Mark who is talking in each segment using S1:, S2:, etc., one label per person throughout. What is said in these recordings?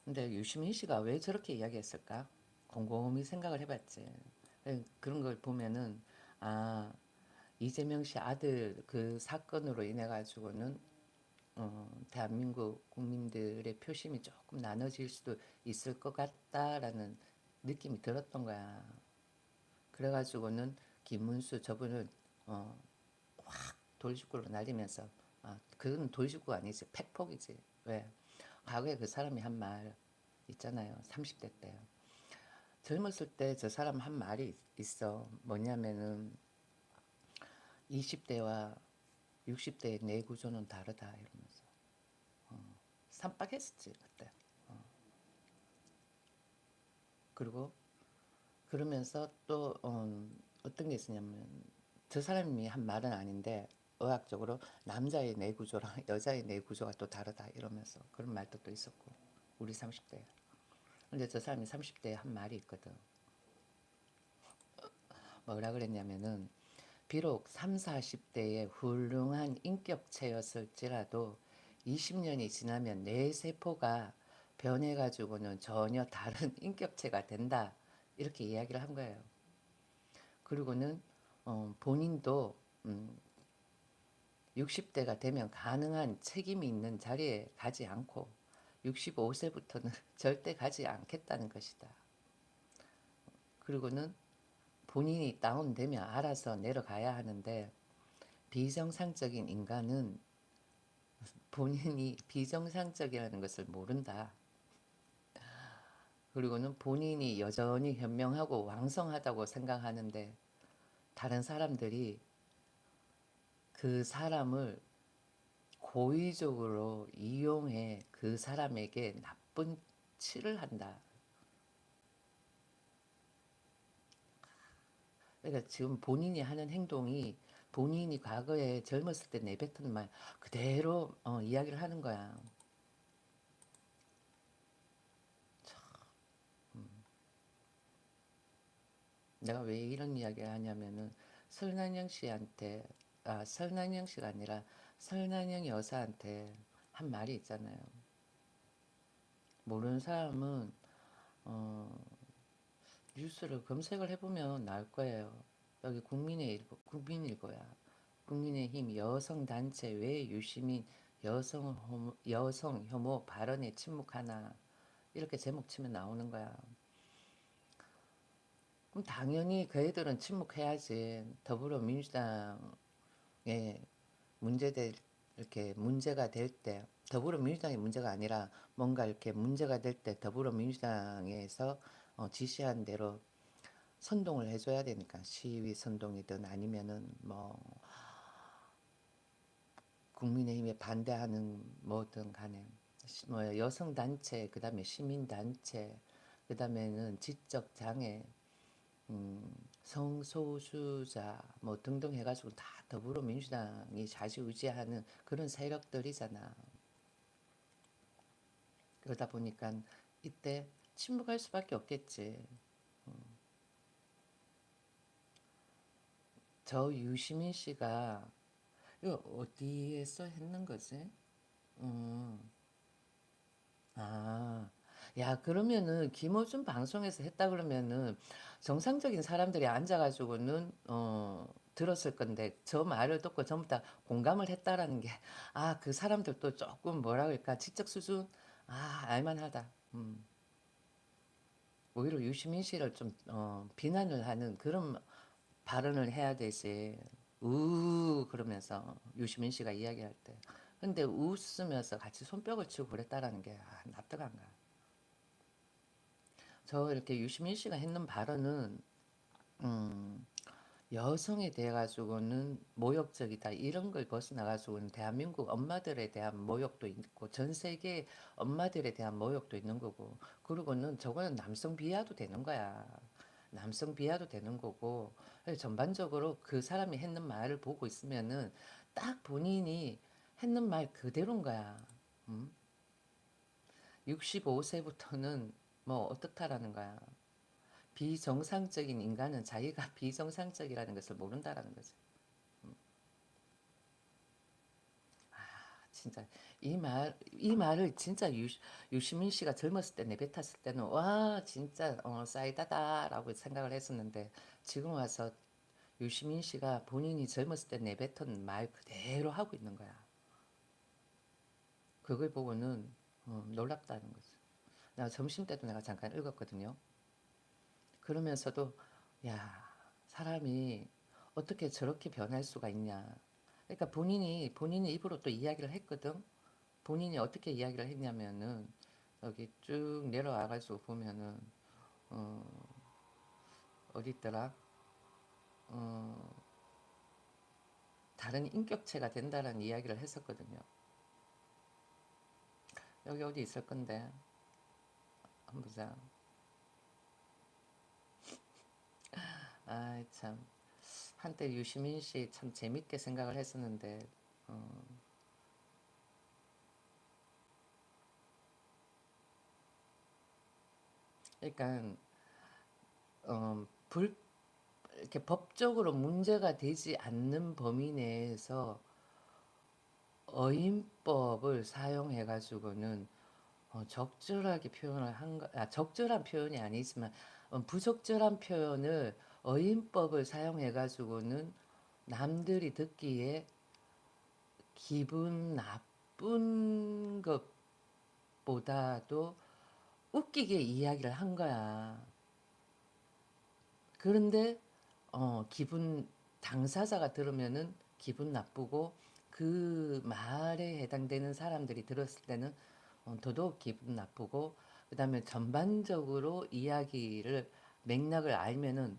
S1: 근데 유시민 씨가 왜 저렇게 이야기했을까? 곰곰이 생각을 해봤지. 그런 걸 보면은 아 이재명 씨 아들 그 사건으로 인해 가지고는 대한민국 국민들의 표심이 조금 나눠질 수도 있을 것 같다라는 느낌이 들었던 거야. 그래가지고는 김문수 저분은 어, 확 돌직구로 날리면서 그건 돌직구가 아니지 팩폭이지. 왜? 과거에 그 사람이 한 말 있잖아요. 30대 때. 젊었을 때 저 사람 한 말이 있어. 뭐냐면은 20대와 60대의 내 구조는 다르다 이러면서 쌈박했었지 그때. 그리고 그러면서 또 어떤 게 있었냐면 저 사람이 한 말은 아닌데 의학적으로 남자의 뇌 구조랑 여자의 뇌 구조가 또 다르다 이러면서 그런 말도 또 있었고 우리 30대. 근데 저 사람이 30대에 한 말이 있거든. 뭐라 그랬냐면은 비록 3, 40대의 훌륭한 인격체였을지라도 20년이 지나면 뇌 세포가 변해가지고는 전혀 다른 인격체가 된다. 이렇게 이야기를 한 거예요. 그리고는 본인도 60대가 되면 가능한 책임이 있는 자리에 가지 않고 65세부터는 절대 가지 않겠다는 것이다. 그리고는 본인이 다운되면 알아서 내려가야 하는데 비정상적인 인간은 본인이 비정상적이라는 것을 모른다. 그리고는 본인이 여전히 현명하고 왕성하다고 생각하는데 다른 사람들이 그 사람을 고의적으로 이용해 그 사람에게 나쁜 치를 한다. 그러니까 지금 본인이 하는 행동이 본인이 과거에 젊었을 때 내뱉은 말 그대로 이야기를 하는 거야. 내가 왜 이런 이야기를 하냐면은 설난영 씨한테 설난영 씨가 아니라 설난영 여사한테 한 말이 있잖아요. 모르는 사람은 어, 뉴스를 검색을 해보면 나올 거예요. 여기 국민일보야. 국민의힘 여성단체 왜 유시민 여성 혐오 발언에 침묵하나 이렇게 제목 치면 나오는 거야. 그럼 당연히 그 애들은 침묵해야지. 더불어민주당에 문제될 이렇게 문제가 될 때 더불어민주당이 문제가 아니라 뭔가 이렇게 문제가 될 때 더불어민주당에서 지시한 대로 선동을 해줘야 되니까 시위 선동이든 아니면은 뭐 국민의힘에 반대하는 뭐든 간에 뭐 여성단체 그다음에 시민단체 그다음에는 지적 장애 성소수자 뭐 등등 해가지고 다 더불어민주당이 좌지우지하는 그런 세력들이잖아. 그러다 보니까 이때 침묵할 수밖에 없겠지. 저 유시민 씨가 이거 어디에서 했는 거지? 음. 아, 야, 그러면은 김어준 방송에서 했다 그러면은 정상적인 사람들이 앉아가지고는 들었을 건데 저 말을 듣고 전부 다 공감을 했다라는 게 그 사람들도 조금 뭐라 그럴까 지적 수준 알만하다. 오히려 유시민 씨를 좀 비난을 하는 그런 발언을 해야 되지. 그러면서 유시민 씨가 이야기할 때. 근데 웃으면서 같이 손뼉을 치고 그랬다라는 게 납득 안 가. 저 이렇게 유시민 씨가 했는 발언은 음, 여성에 대해 가지고는 모욕적이다 이런 걸 벗어나 가지고는 대한민국 엄마들에 대한 모욕도 있고 전 세계 엄마들에 대한 모욕도 있는 거고 그리고는 저거는 남성 비하도 되는 거야. 남성 비하도 되는 거고 전반적으로 그 사람이 했는 말을 보고 있으면은 딱 본인이 했는 말 그대로인 거야. 음? 65세부터는 뭐 어떻다라는 거야. 비정상적인 인간은 자기가 비정상적이라는 것을 모른다라는 거지. 진짜 이 말을 진짜 유시민 씨가 젊었을 때 내뱉었을 때는 와 진짜 싸이다다라고 생각을 했었는데 지금 와서 유시민 씨가 본인이 젊었을 때 내뱉은 말 그대로 하고 있는 거야. 그걸 보고는 놀랍다는 거지. 나 점심 때도 내가 잠깐 읽었거든요. 그러면서도 야 사람이 어떻게 저렇게 변할 수가 있냐. 그러니까 본인이 입으로 또 이야기를 했거든. 본인이 어떻게 이야기를 했냐면은 여기 쭉 내려와가지고 보면은 어, 어디 있더라? 어, 다른 인격체가 된다는 이야기를 했었거든요. 여기 어디 있을 건데 한번 보자. 아 참 한때 유시민 씨 참 재밌게 생각을 했었는데 어, 그러니까 불 이렇게 법적으로 문제가 되지 않는 범위 내에서 어인법을 사용해 가지고는 적절하게 표현을 적절한 표현이 아니지만 부적절한 표현을 어인법을 사용해 가지고는 남들이 듣기에 기분 나쁜 것보다도 웃기게 이야기를 한 거야. 그런데 기분 당사자가 들으면은 기분 나쁘고 그 말에 해당되는 사람들이 들었을 때는 더더욱 기분 나쁘고 그다음에 전반적으로 이야기를 맥락을 알면은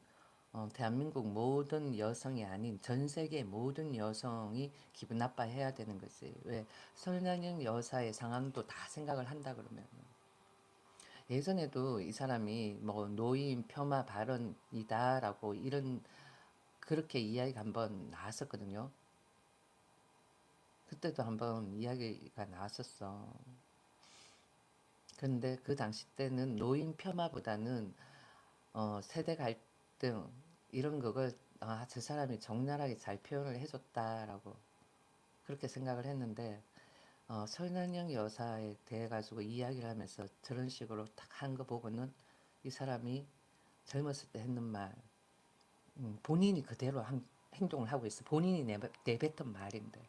S1: 대한민국 모든 여성이 아닌 전 세계 모든 여성이 기분 나빠해야 되는 거지. 왜 설날령 여사의 상황도 다 생각을 한다 그러면. 예전에도 이 사람이 뭐 노인 폄하 발언이다라고 이런 그렇게 이야기가 한번 나왔었거든요. 그때도 한번 이야기가 나왔었어. 근데 그 당시 때는 노인 폄하보다는 세대 갈등 이런 거를 저 사람이 적나라하게 잘 표현을 해줬다라고 그렇게 생각을 했는데 설난영 여사에 대해 가지고 이야기를 하면서 저런 식으로 딱 한 거 보고는 이 사람이 젊었을 때 했는 말 본인이 그대로 행동을 하고 있어. 본인이 내뱉은 말인데.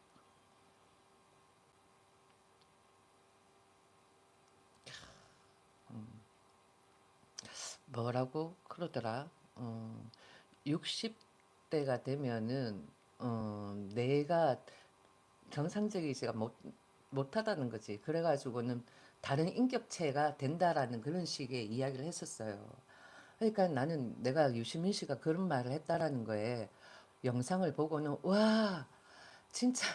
S1: 뭐라고 그러더라. 60대가 되면은 내가 정상적이지가 못하다는 거지. 그래가지고는 다른 인격체가 된다라는 그런 식의 이야기를 했었어요. 그러니까 나는 내가 유시민 씨가 그런 말을 했다라는 거에 영상을 보고는 와 진짜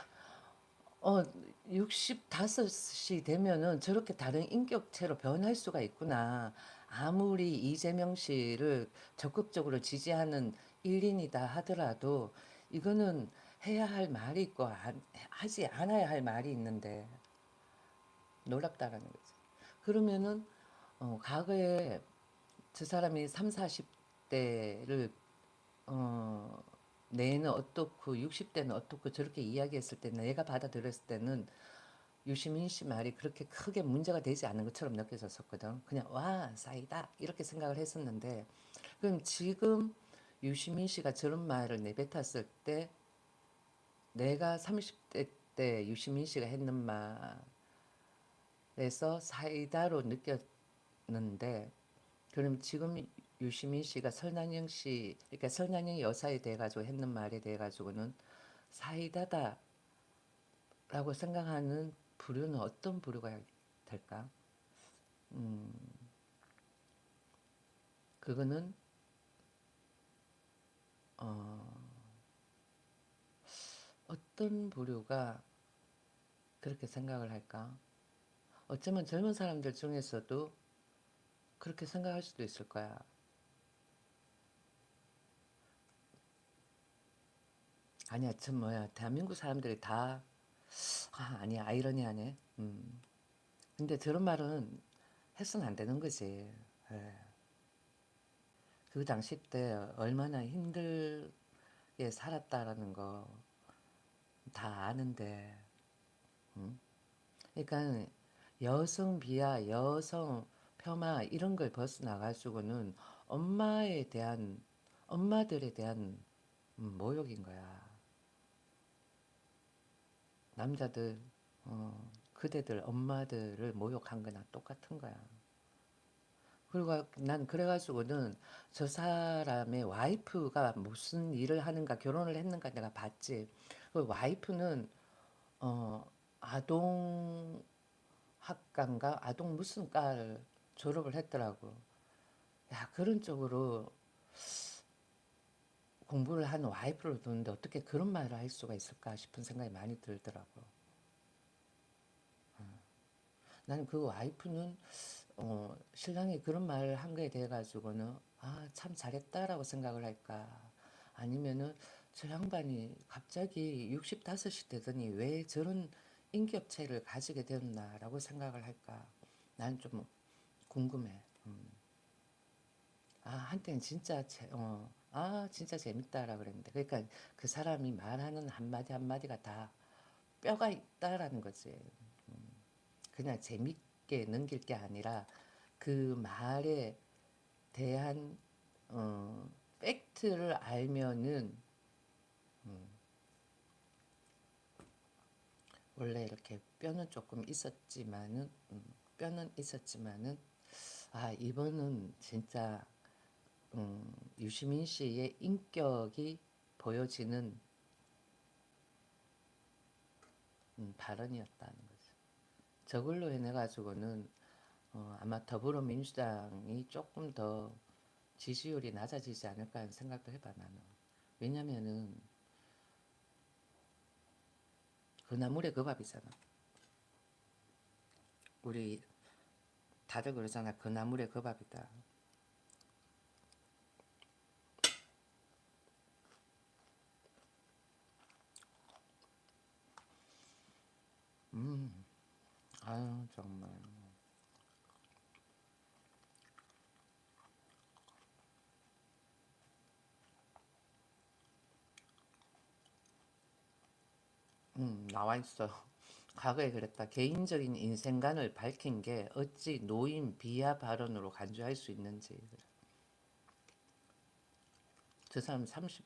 S1: 어, 65이 되면은 저렇게 다른 인격체로 변할 수가 있구나. 아무리 이재명 씨를 적극적으로 지지하는 일인이다 하더라도 이거는 해야 할 말이 있고 하지 않아야 할 말이 있는데 놀랍다라는 거지. 그러면은 과거에 저 사람이 3, 40대를 어, 내는 어떻고 60대는 어떻고 저렇게 이야기했을 때 내가 받아들였을 때는 유시민 씨 말이 그렇게 크게 문제가 되지 않는 것처럼 느껴졌었거든. 그냥 와 사이다 이렇게 생각을 했었는데 그럼 지금 유시민 씨가 저런 말을 내뱉었을 때 내가 30대 때 유시민 씨가 했는 말에서 사이다로 느꼈는데 그럼 지금 유시민 씨가 설난영 씨 그러니까 설난영 여사에 대해 가지고 했는 말에 대해 가지고는 사이다다라고 생각하는 부류는 어떤 부류가 될까? 음, 그거는 어, 어떤 부류가 그렇게 생각을 할까? 어쩌면 젊은 사람들 중에서도 그렇게 생각할 수도 있을 거야. 아니야, 참 뭐야, 대한민국 사람들이 다 아니야, 아이러니하네. 근데 저런 말은 해서는 안 되는 거지. 예. 그 당시 때 얼마나 힘들게 살았다라는 거 다 아는데, 응? 그러니까 여성 비하, 여성 폄하 이런 걸 벗어나가지고는 엄마에 대한 엄마들에 대한 모욕인 거야. 남자들 그대들 엄마들을 모욕한 거나 똑같은 거야. 그리고 난 그래가지고는 저 사람의 와이프가 무슨 일을 하는가 결혼을 했는가 내가 봤지. 그 와이프는 어 아동 학과인가 아동 무슨 과를 졸업을 했더라고. 야 그런 쪽으로 공부를 한 와이프를 두는데 어떻게 그런 말을 할 수가 있을까 싶은 생각이 많이 들더라고. 나는 그 와이프는 신랑이 그런 말을 한 거에 대해 가지고는 아, 참 잘했다라고 생각을 할까? 아니면은 저 양반이 갑자기 65이 되더니 왜 저런 인격체를 가지게 되었나라고 생각을 할까? 난 좀 궁금해. 아, 한때는 진짜 진짜 재밌다라 그랬는데 그러니까 그 사람이 말하는 한마디 한마디가 다 뼈가 있다라는 거지. 그냥 재밌게 넘길 게 아니라 그 말에 대한 팩트를 알면은 원래 이렇게 뼈는 조금 있었지만은 뼈는 있었지만은 아 이번은 진짜 유시민 씨의 인격이 보여지는 발언이었다는 거죠. 저걸로 인해 가지고는 아마 더불어민주당이 조금 더 지지율이 낮아지지 않을까 하는 생각도 해봐 나는. 왜냐면은 그 나물의 그 밥이잖아. 우리 다들 그러잖아. 그 나물의 그 밥이다. 음, 아유 정말. 나와 있어. 과거에 그랬다. 개인적인 인생관을 밝힌 게 어찌 노인 비하 발언으로 간주할 수 있는지. 저 사람 30,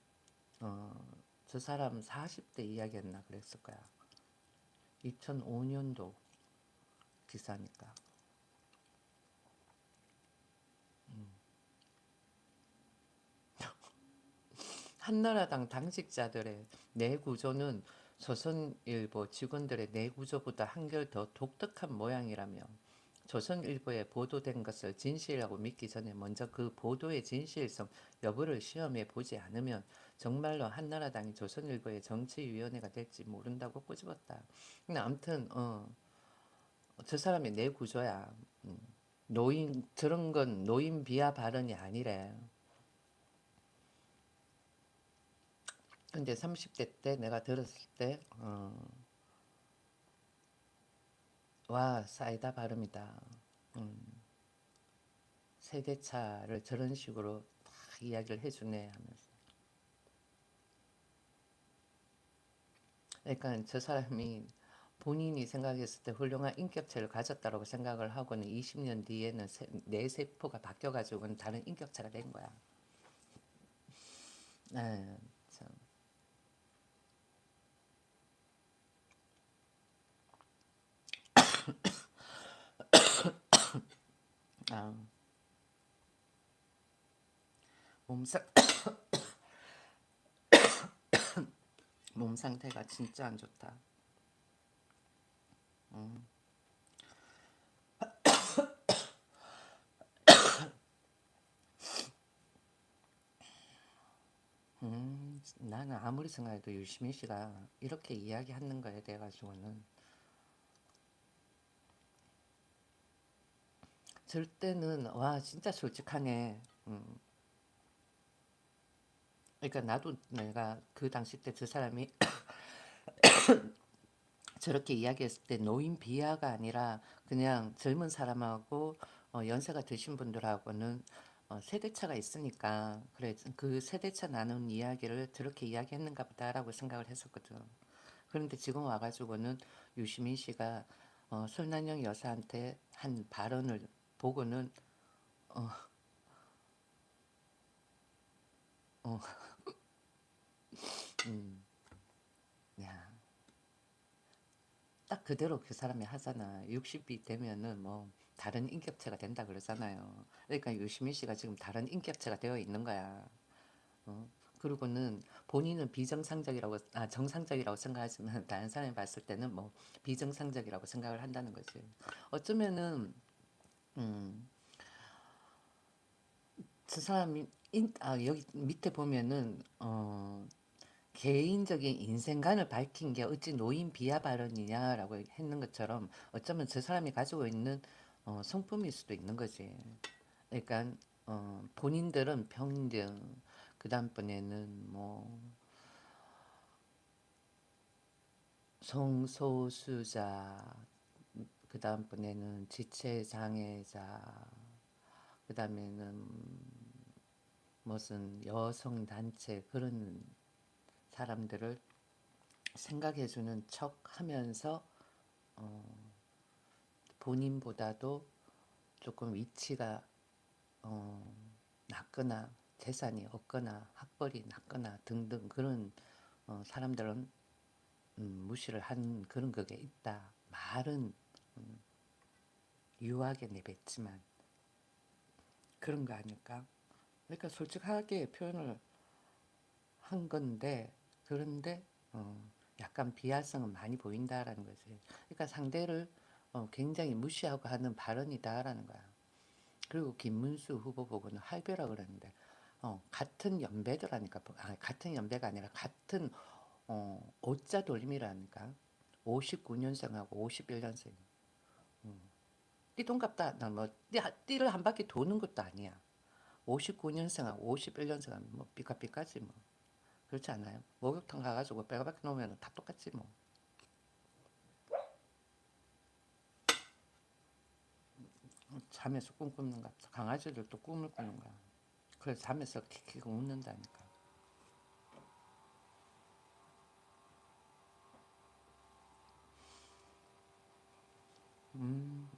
S1: 어, 저 사람 40대 이야기였나 그랬을 거야. 2005년도 기사니까. 한나라당 당직자들의 내구조는 조선일보 직원들의 내구조보다 한결 더 독특한 모양이라며 조선일보에 보도된 것을 진실이라고 믿기 전에 먼저 그 보도의 진실성 여부를 시험해 보지 않으면 정말로 한나라당이 조선일보의 정치위원회가 될지 모른다고 꼬집었다. 근데 아무튼 저 사람이 내구조야. 노인 저런 건 노인 비하 발언이 아니래. 근데 30대 때 내가 들었을 때 와, 사이다 발음이다. 세대차를 저런 식으로 딱 이야기를 해주네 하면서. 그러니까 저 사람이 본인이 생각했을 때 훌륭한 인격체를 가졌다고 생각을 하고는 20년 뒤에는 내 세포가 바뀌어가지고는 다른 인격체가 된 거야. 네, 참. 아, 몸상, 몸 상태가 진짜 안 좋다. 나는 아무리 생각해도 유시민 씨가 이렇게 이야기하는 거에 대해 가지고는 절 때는 와 진짜 솔직하네. 그러니까 나도 내가 그 당시 때 저 사람이 저렇게 이야기했을 때 노인 비하가 아니라 그냥 젊은 사람하고 연세가 드신 분들하고는 세대차가 있으니까 그래 그 세대차 나눈 이야기를 저렇게 이야기했는가 보다라고 생각을 했었거든. 그런데 지금 와가지고는 유시민 씨가 설난영 여사한테 한 발언을 보고는 어, 어, 음, 야, 딱 그대로 그 사람이 하잖아. 60이 되면은 뭐 다른 인격체가 된다 그러잖아요. 그러니까 유시민 씨가 지금 다른 인격체가 되어 있는 거야. 어? 그리고는 본인은 비정상적이라고 정상적이라고 생각하지만 다른 사람이 봤을 때는 뭐 비정상적이라고 생각을 한다는 거지. 어쩌면은 음, 저 사람이 여기 밑에 보면은 개인적인 인생관을 밝힌 게 어찌 노인 비하 발언이냐라고 했는 것처럼 어쩌면 저 사람이 가지고 있는 성품일 수도 있는 거지. 그러니까 본인들은 평등, 그 다음번에는 뭐 성소수자, 그 다음번에는 지체장애자, 그 다음에는 무슨 여성단체 그런 사람들을 생각해주는 척 하면서 본인보다도 조금 위치가 어, 낮거나 재산이 없거나 학벌이 낮거나 등등 그런 사람들은 무시를 한 그런 그게 있다. 말은 유하게 내뱉지만 그런 거 아닐까? 그러니까 솔직하게 표현을 한 건데 그런데 약간 비하성은 많이 보인다라는 거지. 그러니까 상대를 굉장히 무시하고 하는 발언이다라는 거야. 그리고 김문수 후보 보고는 할배라 그랬는데 같은 연배더라니까. 같은 연배가 아니라 같은 오자 돌림이라니까. 59년생하고 51년생. 띠동갑다. 난뭐 띠를 한 바퀴 도는 것도 아니야. 59년생하고 51년생하면 뭐 삐까삐까지 뭐. 그렇지 않아요? 목욕탕 가가지고 빨가벗겨 놓으면 다 똑같지 뭐. 잠에서 꿈 꾸는가 보다. 강아지들도 꿈을 꾸는 거야. 그래서 잠에서 킥킥 웃는다니까. 음,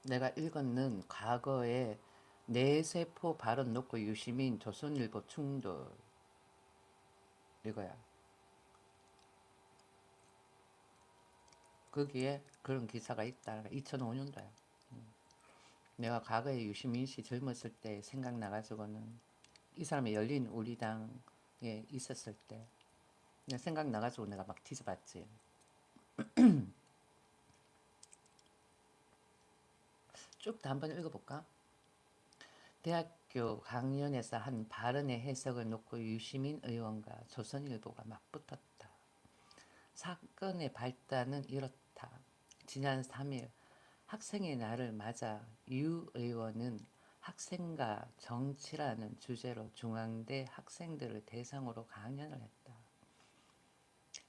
S1: 내가 읽었는 과거에 뇌세포 발언 놓고 유시민 조선일보 충돌 이거야. 거기에 그런 기사가 있다. 2005년도야. 내가 과거에 유시민 씨 젊었을 때 생각나가지고는 이 사람이 열린 우리당에 있었을 때 그냥 생각나가지고 내가 막 뒤져봤지. 쭉 다 한번 읽어볼까? 대학교 강연에서 한 발언의 해석을 놓고 유시민 의원과 조선일보가 맞붙었다. 사건의 발단은 이렇다. 지난 3일 학생의 날을 맞아 유 의원은 학생과 정치라는 주제로 중앙대 학생들을 대상으로 강연을 했다.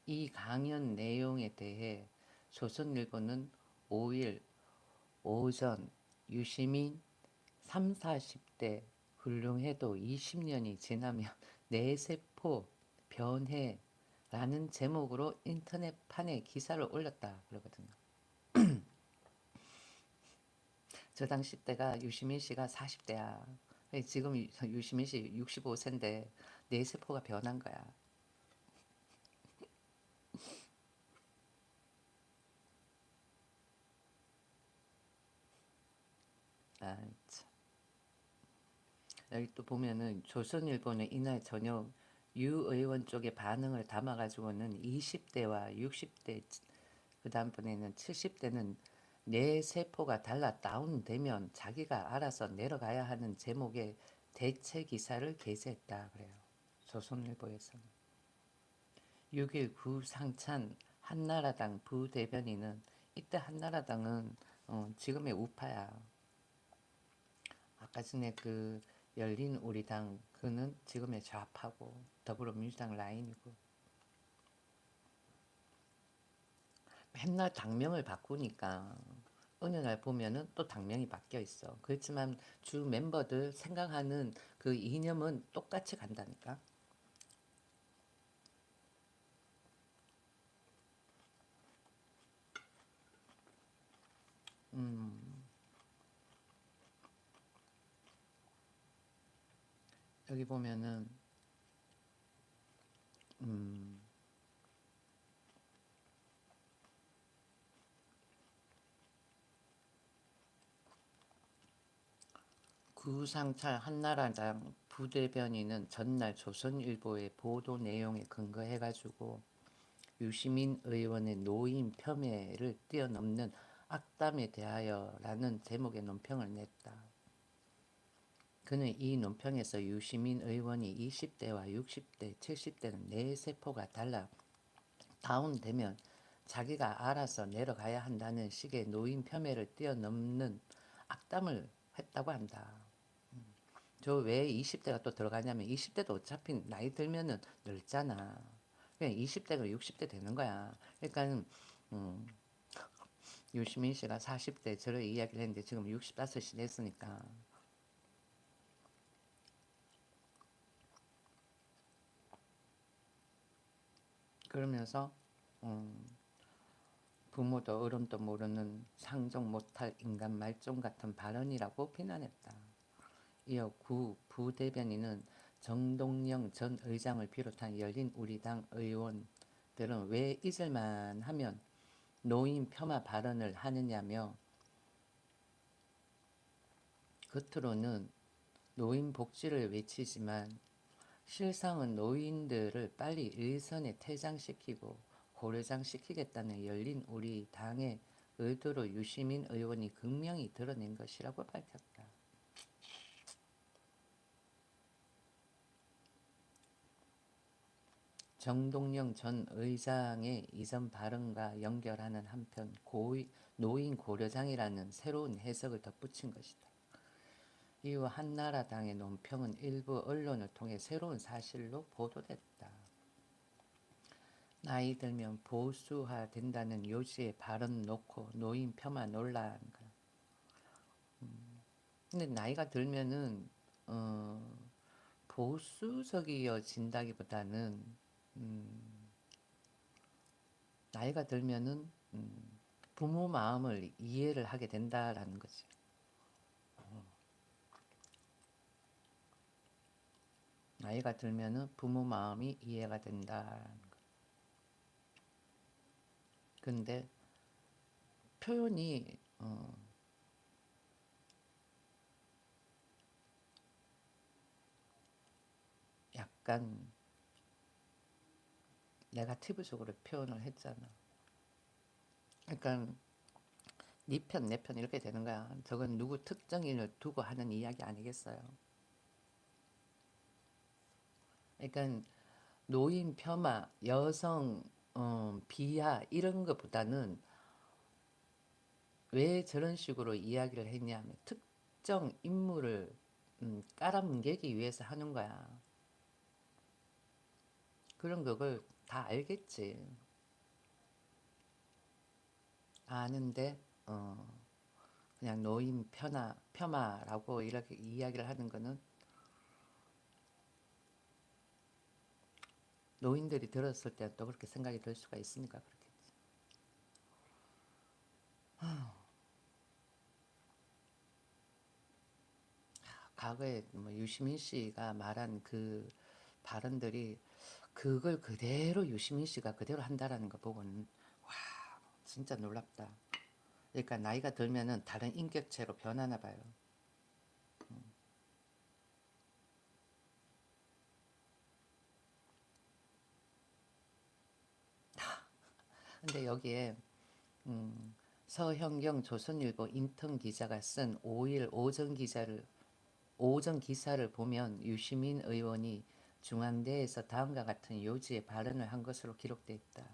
S1: 이 강연 내용에 대해 조선일보는 5일 오전 유시민 3, 40대 훌륭해도 20년이 지나면 뇌세포 변해라는 제목으로 인터넷판에 기사를 올렸다 그러거든요. 저 당시 때가 유시민 씨가 40대야. 지금 유시민 씨 65세인데 뇌세포가 변한 거야. 아, 참. 여기 또 보면은 조선일보는 이날 저녁 유 의원 쪽의 반응을 담아가지고는 20대와 60대 그 다음번에는 70대는 뇌 세포가 달라 다운되면 자기가 알아서 내려가야 하는 제목의 대체 기사를 게재했다 그래요. 조선일보에서는 6일 구상찬 한나라당 부대변인은 이때 한나라당은 지금의 우파야. 아까 전에 그 열린 우리당 그는 지금의 좌파고 더불어민주당 라인이고 맨날 당명을 바꾸니까 어느 날 보면은 또 당명이 바뀌어 있어. 그렇지만 주 멤버들 생각하는 그 이념은 똑같이 간다니까. 음, 여기 보면은 음, 구상철 한나라당 부대변인은 전날 조선일보의 보도 내용에 근거해가지고 유시민 의원의 노인 폄훼를 뛰어넘는 악담에 대하여라는 제목의 논평을 냈다. 그는 이 논평에서 유시민 의원이 20대와 60대, 70대는 뇌세포가 달라 다운되면 자기가 알아서 내려가야 한다는 식의 노인 폄훼를 뛰어넘는 악담을 했다고 한다. 저 왜 20대가 또 들어가냐면 20대도 어차피 나이 들면은 늙잖아. 그냥 20대가 60대 되는 거야. 그러니까 음, 유시민 씨가 40대 저를 이야기를 했는데 지금 65이 됐으니까 그러면서 음, 부모도 어른도 모르는 상종 못할 인간 말종 같은 발언이라고 비난했다. 이어 구 부대변인은 정동영 전 의장을 비롯한 열린 우리당 의원들은 왜 잊을만 하면 노인 폄하 발언을 하느냐며 겉으로는 노인 복지를 외치지만 실상은 노인들을 빨리 일선에 퇴장시키고 고려장시키겠다는 열린 우리 당의 의도로 유시민 의원이 극명히 드러낸 것이라고 밝혔다. 정동영 전 의장의 이전 발언과 연결하는 한편 노인 고려장이라는 새로운 해석을 덧붙인 것이다. 이후 한나라당의 논평은 일부 언론을 통해 새로운 사실로 보도됐다. 나이 들면 보수화된다는 요지의 발언 놓고 노인 폄하 논란. 근데 나이가 들면은 어, 보수적이어진다기보다는 음, 나이가 들면은 부모 마음을 이해를 하게 된다라는 거지. 나이가 들면은 부모 마음이 이해가 된다라는 거. 근데 표현이 약간 네가티브적으로 표현을 했잖아. 그러니까 네 편, 내 편 이렇게 되는 거야. 저건 누구 특정인을 두고 하는 이야기 아니겠어요? 그러니까 노인 폄하, 여성 비하 이런 것보다는 왜 저런 식으로 이야기를 했냐면 특정 인물을 깔아뭉개기 위해서 하는 거야. 그런 그걸 다 알겠지. 아는데 그냥 노인 폄하라고 이렇게 이야기를 하는 거는 노인들이 들었을 때 또 그렇게 생각이 들 수가 있으니까 그렇겠지. 과거에 뭐 유시민 씨가 말한 그 발언들이 그걸 그대로 유시민 씨가 그대로 한다라는 거 보고는 와 진짜 놀랍다. 그러니까 나이가 들면은 다른 인격체로 변하나 봐요. 근데 여기에 서형경 조선일보 인턴 기자가 쓴 5일 오전 기사를 보면 유시민 의원이 중앙대에서 다음과 같은 요지의 발언을 한 것으로 기록돼 있다.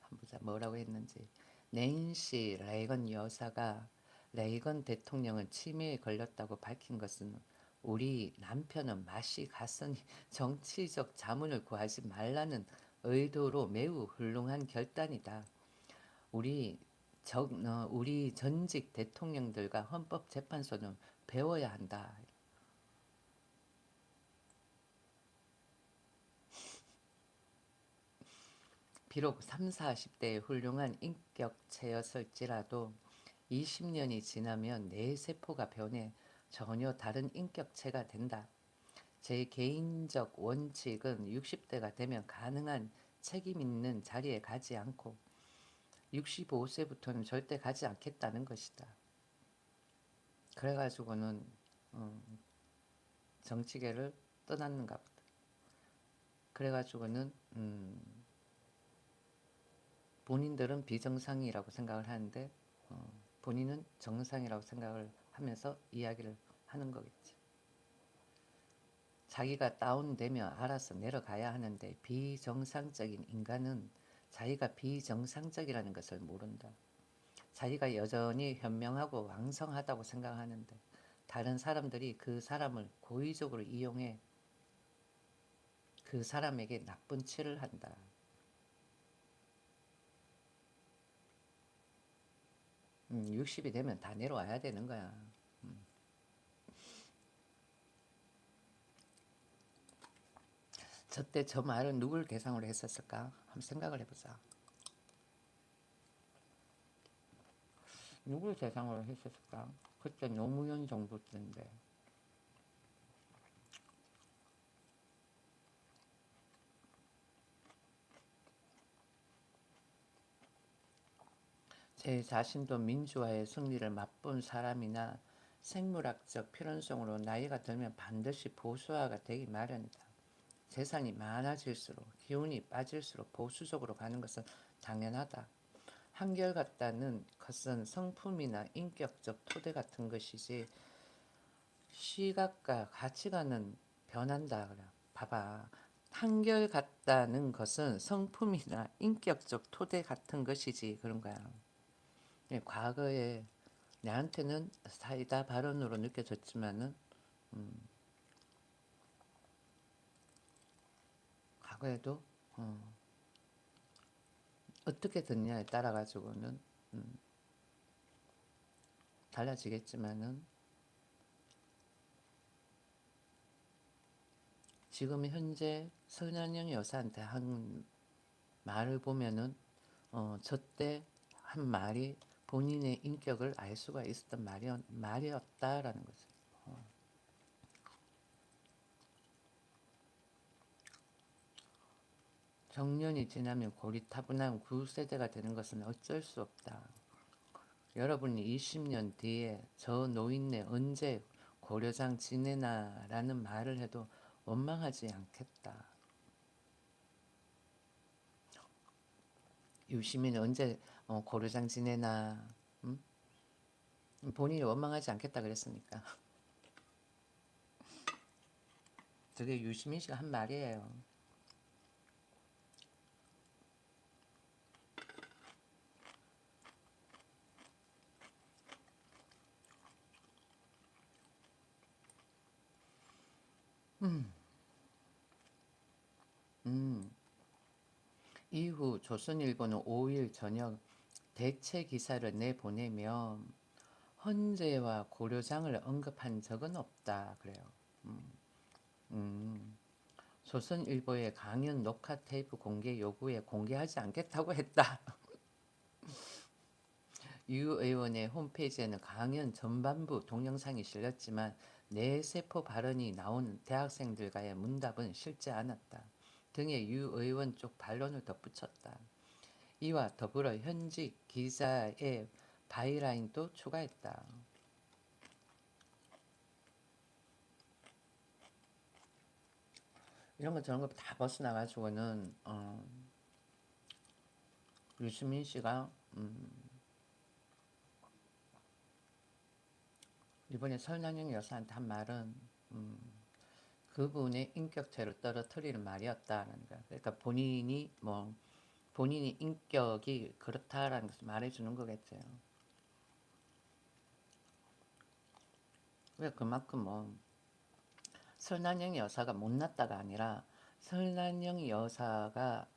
S1: 한번 보자 뭐라고 했는지. 낸시 레이건 여사가 레이건 대통령은 치매에 걸렸다고 밝힌 것은 우리 남편은 맛이 갔으니 정치적 자문을 구하지 말라는 의도로 매우 훌륭한 결단이다. 우리 우리 전직 대통령들과 헌법재판소는 배워야 한다. 비록 3, 40대의 훌륭한 인격체였을지라도 20년이 지나면 내 세포가 변해 전혀 다른 인격체가 된다. 제 개인적 원칙은 60대가 되면 가능한 책임 있는 자리에 가지 않고 65세부터는 절대 가지 않겠다는 것이다. 그래가지고는 정치계를 떠났는가 보다. 그래가지고는 본인들은 비정상이라고 생각을 하는데 본인은 정상이라고 생각을 하면서 이야기를 하는 거겠지. 자기가 다운되면 알아서 내려가야 하는데 비정상적인 인간은 자기가 비정상적이라는 것을 모른다. 자기가 여전히 현명하고 왕성하다고 생각하는데 다른 사람들이 그 사람을 고의적으로 이용해 그 사람에게 나쁜 치를 한다. 60이 되면 다 내려와야 되는 거야. 저때 저 말은 누굴 대상으로 했었을까? 한번 생각을 해보자. 누굴 대상으로 했었을까? 그때 노무현 정부 때인데. 제 자신도 민주화의 승리를 맛본 사람이나 생물학적 필연성으로 나이가 들면 반드시 보수화가 되기 마련이다. 재산이 많아질수록 기운이 빠질수록 보수적으로 가는 것은 당연하다. 한결같다는 것은 성품이나 인격적 토대 같은 것이지 시각과 가치관은 변한다. 그래. 봐봐. 한결같다는 것은 성품이나 인격적 토대 같은 것이지 그런 거야. 과거에 내한테는 사이다 발언으로 느껴졌지만은 과거에도 어떻게 듣냐에 따라 가지고는 달라지겠지만은 지금 현재 설난영 여사한테 한 말을 보면은 저때 한 말이 본인의 인격을 알 수가 있었던 말이었다라는 거죠. 정년이 지나면 고리타분한 구세대가 되는 것은 어쩔 수 없다. 여러분이 20년 뒤에 저 노인네 언제 고려장 지내나라는 말을 해도 원망하지 않겠다. 유시민이 언제 고려장 지내나 본인이 원망하지 않겠다 그랬으니까. 그게 유시민 씨가 한 말이에요. 이후 조선일보는 5일 저녁 대체 기사를 내보내며 헌재와 고려장을 언급한 적은 없다 그래요. 조선일보의 강연 녹화 테이프 공개 요구에 공개하지 않겠다고 했다. 유 의원의 홈페이지에는 강연 전반부 동영상이 실렸지만 뇌세포 발언이 나온 대학생들과의 문답은 실지 않았다. 등의 유 의원 쪽 반론을 덧붙였다. 이와 더불어 현직 기자의 바이라인도 추가했다. 이런 거 저런 거 다 벗어나가지고는 유시민 씨가 이번에 설난영 여사한테 한 말은 그분의 인격체를 떨어뜨리는 말이었다는 거야. 그러니까 본인이 인격이 그렇다라는 것을 말해주는 거겠죠. 왜 그만큼 설난영 여사가 못났다가 아니라 설난영 여사가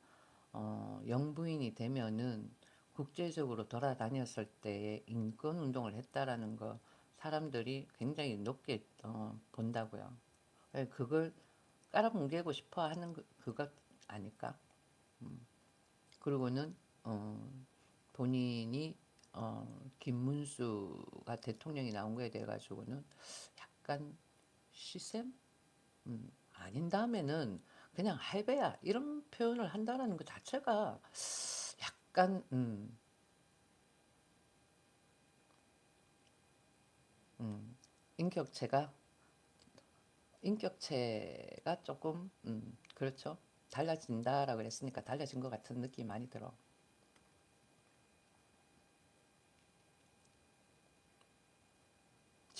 S1: 영부인이 되면은 국제적으로 돌아다녔을 때에 인권 운동을 했다라는 거 사람들이 굉장히 높게 본다고요. 그걸 깔아뭉개고 싶어 하는 그것 아닐까? 그리고는 본인이 김문수가 대통령이 나온 거에 대해 가지고는 약간 시샘? 아닌 다음에는 그냥 할배야 이런 표현을 한다는 것 자체가 약간 음, 인격체가 인격체가 조금 그렇죠. 달라진다라고 그랬으니까 달라진 것 같은 느낌이 많이 들어.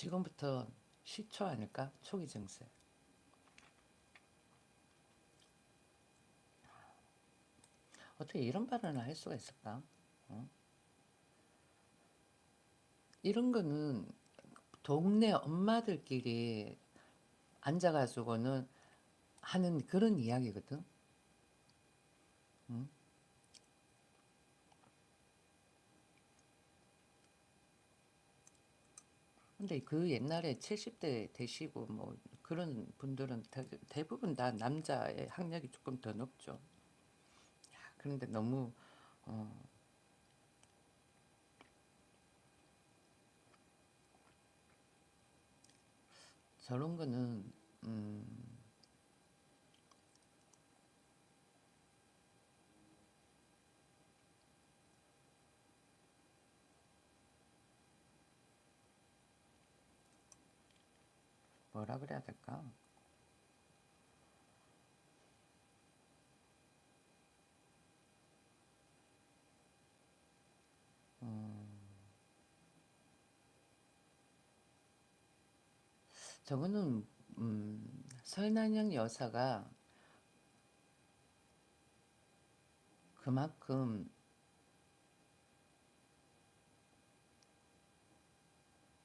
S1: 지금부터 시초 아닐까? 초기 증세. 어떻게 이런 발언을 할 수가 있을까? 어? 이런 거는 동네 엄마들끼리 앉아가지고는 하는 그런 이야기거든. 응? 근데 그 옛날에 70대 되시고 뭐 그런 분들은 대부분 다 남자의 학력이 조금 더 높죠. 그런데 너무 어, 저런 거는 음, 뭐라 그래야 될까? 저거는 설난영 여사가 그만큼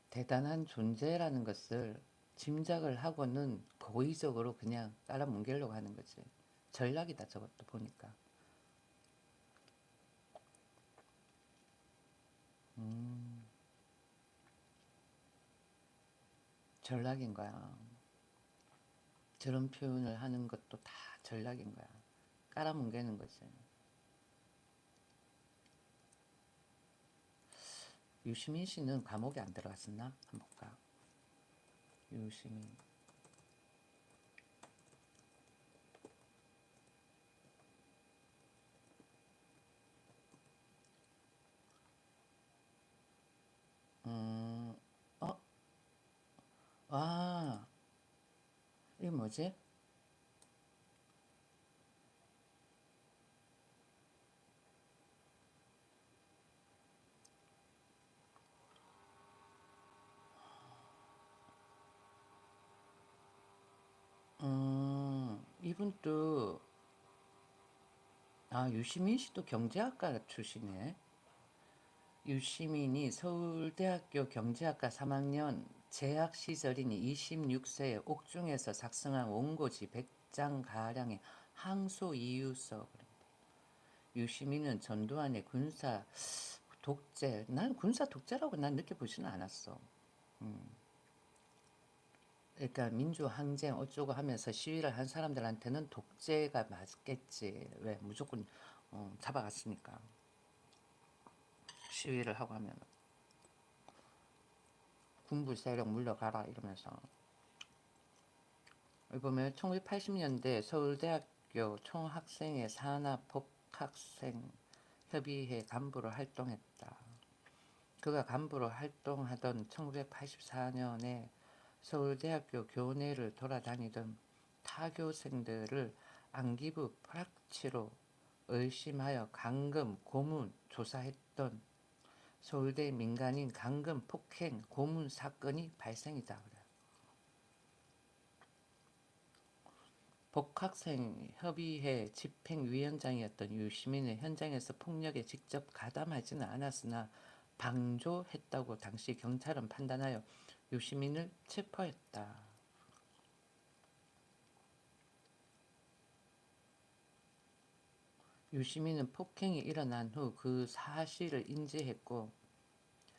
S1: 대단한 존재라는 것을 짐작을 하고는 고의적으로 그냥 깔아뭉개려고 하는 거지. 전략이다 저것도 보니까. 전략인 거야. 저런 표현을 하는 것도 다 전략인 거야. 깔아뭉개는 거지. 유시민 씨는 감옥에 안 들어갔었나? 한번 볼까? 유시민. 음, 어? 아, 이게 뭐지? 이분도, 유시민 씨도 경제학과 출신이네. 유시민이 서울대학교 경제학과 3학년 재학 시절인 26세에 옥중에서 작성한 원고지 100장가량의 항소 이유서. 유시민은 전두환의 군사 독재, 난 군사 독재라고 난 느껴보지는 않았어. 그러니까 민주항쟁 어쩌고 하면서 시위를 한 사람들한테는 독재가 맞겠지. 왜? 무조건 잡아갔으니까. 시위를 하고 하면 군부 세력 물러가라 이러면서. 여기 보면 1980년대 서울대학교 총학생회 산하 복학생 협의회 간부로 활동했다. 그가 간부로 활동하던 1984년에 서울대학교 교내를 돌아다니던 타교생들을 안기부 프락치로 의심하여 강금 고문 조사했던 서울대 민간인 강금 폭행 고문 사건이 발생이다. 복학생 협의회 집행위원장이었던 유시민은 현장에서 폭력에 직접 가담하지는 않았으나 방조했다고 당시 경찰은 판단하여 유시민을 체포했다. 유시민은 폭행이 일어난 후 그 사실을 인지했고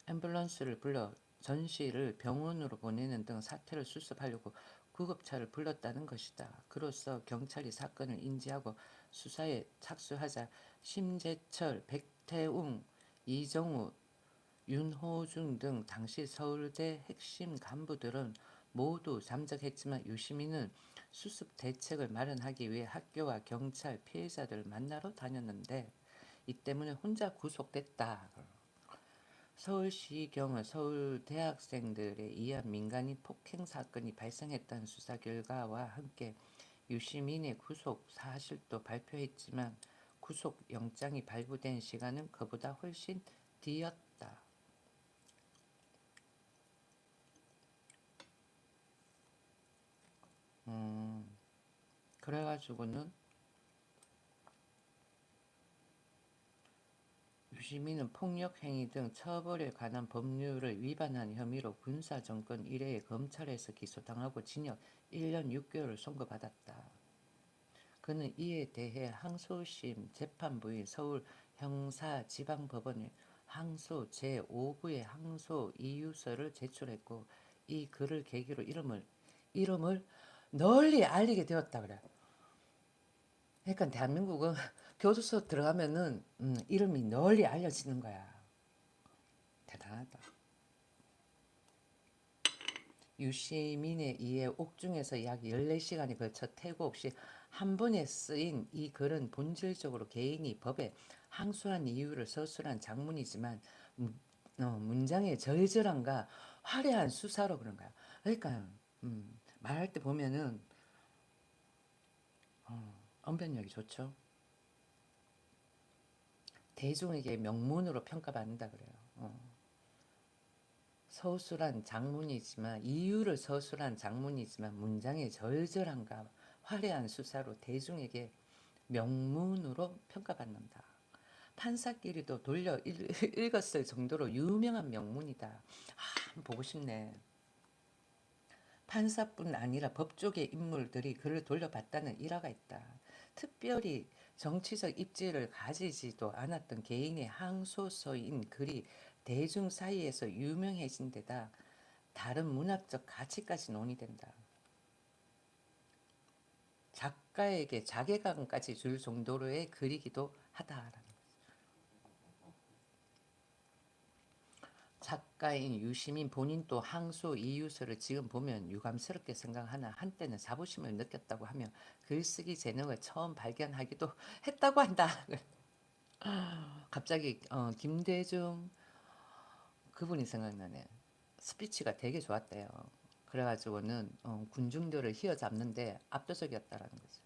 S1: 앰뷸런스를 불러 전 씨를 병원으로 보내는 등 사태를 수습하려고 구급차를 불렀다는 것이다. 그로써 경찰이 사건을 인지하고 수사에 착수하자 심재철, 백태웅, 이정우, 윤호중 등 당시 서울대 핵심 간부들은 모두 잠적했지만 유시민은 수습 대책을 마련하기 위해 학교와 경찰, 피해자들을 만나러 다녔는데 이 때문에 혼자 구속됐다. 서울시경은 서울 대학생들에 의한 민간인 폭행 사건이 발생했다는 수사 결과와 함께 유시민의 구속 사실도 발표했지만 구속 영장이 발부된 시간은 그보다 훨씬 뒤였다. 그래가지고는 유시민은 폭력행위 등 처벌에 관한 법률을 위반한 혐의로 군사정권 이래에 검찰에서 기소당하고 징역 1년 6개월을 선고받았다. 그는 이에 대해 항소심 재판부인 서울 형사지방법원에 항소 제5부의 항소 이유서를 제출했고 이 글을 계기로 이름을 널리 알리게 되었다 그래. 그러니까 대한민국은 교도소 들어가면은 이름이 널리 알려지는 거야. 대단하다. 유시민에 의해 옥중에서 약 14시간에 걸쳐 태고 없이 한 번에 쓰인 이 글은 본질적으로 개인이 법에 항소한 이유를 서술한 장문이지만 문장의 절절함과 화려한 수사로 그런 거야. 그러니까 말할 때 보면은 언변력이 좋죠. 대중에게 명문으로 평가받는다 그래요. 서술한 장문이지만 이유를 서술한 장문이지만 문장의 절절함과 화려한 수사로 대중에게 명문으로 평가받는다. 판사끼리도 돌려 읽었을 정도로 유명한 명문이다. 한번 보고 싶네. 판사뿐 아니라 법조계 인물들이 그를 돌려봤다는 일화가 있다. 특별히 정치적 입지를 가지지도 않았던 개인의 항소서인 글이 대중 사이에서 유명해진 데다 다른 문학적 가치까지 논의된다. 작가에게 자괴감까지 줄 정도로의 글이기도 하다라는 작가인 유시민 본인도 항소 이유서를 지금 보면 유감스럽게 생각하나 한때는 자부심을 느꼈다고 하며 글쓰기 재능을 처음 발견하기도 했다고 한다. 갑자기 김대중 그분이 생각나네. 스피치가 되게 좋았대요. 그래가지고는 군중들을 휘어잡는데 압도적이었다라는 거죠.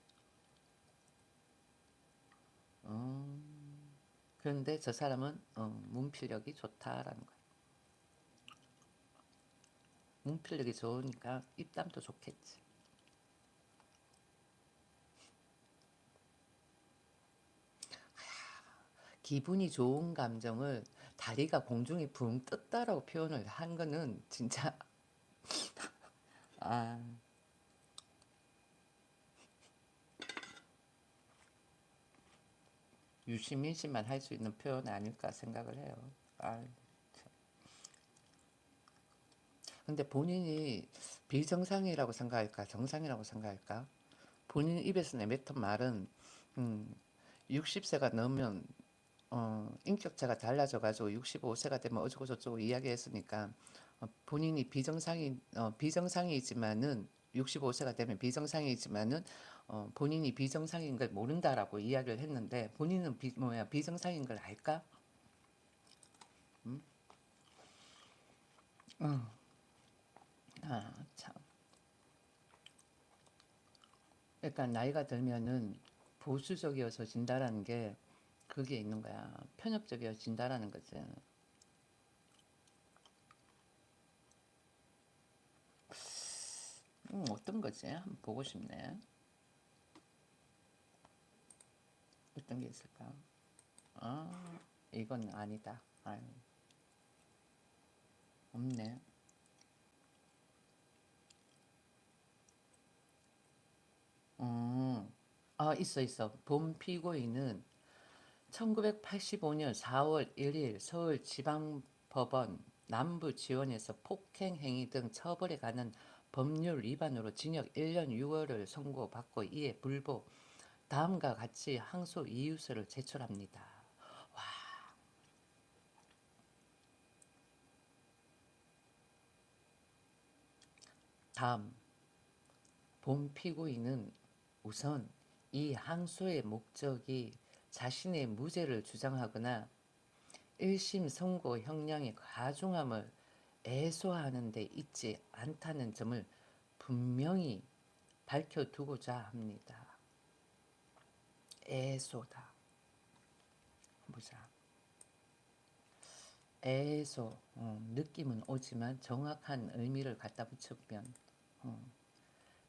S1: 그런데 저 사람은 문필력이 좋다라는 거예요. 문필력이 좋으니까 입담도 좋겠지. 기분이 좋은 감정을 다리가 공중에 붕 떴다라고 표현을 한 거는 진짜 아 유시민 씨만 할 수 있는 표현 아닐까 생각을 해요. 아, 근데 본인이 비정상이라고 생각할까 정상이라고 생각할까? 본인 입에서 내뱉은 말은 60세가 넘으면 인격체가 달라져가지고 65세가 되면 어쩌고 저쩌고 이야기했으니까 본인이 비정상이지만은 65세가 되면 비정상이지만은 본인이 비정상인 걸 모른다라고 이야기를 했는데 본인은 비정상인 걸 알까? 아, 참. 그러니까 나이가 들면은 보수적이어져진다라는 게 그게 있는 거야. 편협적이어진다라는 거지. 어떤 거지? 한번 보고 싶네. 어떤 게 있을까? 아, 이건 아니다. 아유, 없네. 있어. 본 피고인은 1985년 4월 1일 서울지방법원 남부지원에서 폭행행위 등 처벌에 관한 법률 위반으로 징역 1년 6월을 선고받고 이에 불복 다음과 같이 항소 이유서를 제출합니다. 다음, 본 피고인은 우선 이 항소의 목적이 자신의 무죄를 주장하거나 1심 선고 형량의 가중함을 애소하는 데 있지 않다는 점을 분명히 밝혀두고자 합니다. 애소다. 보자. 애소. 느낌은 오지만 정확한 의미를 갖다 붙여보면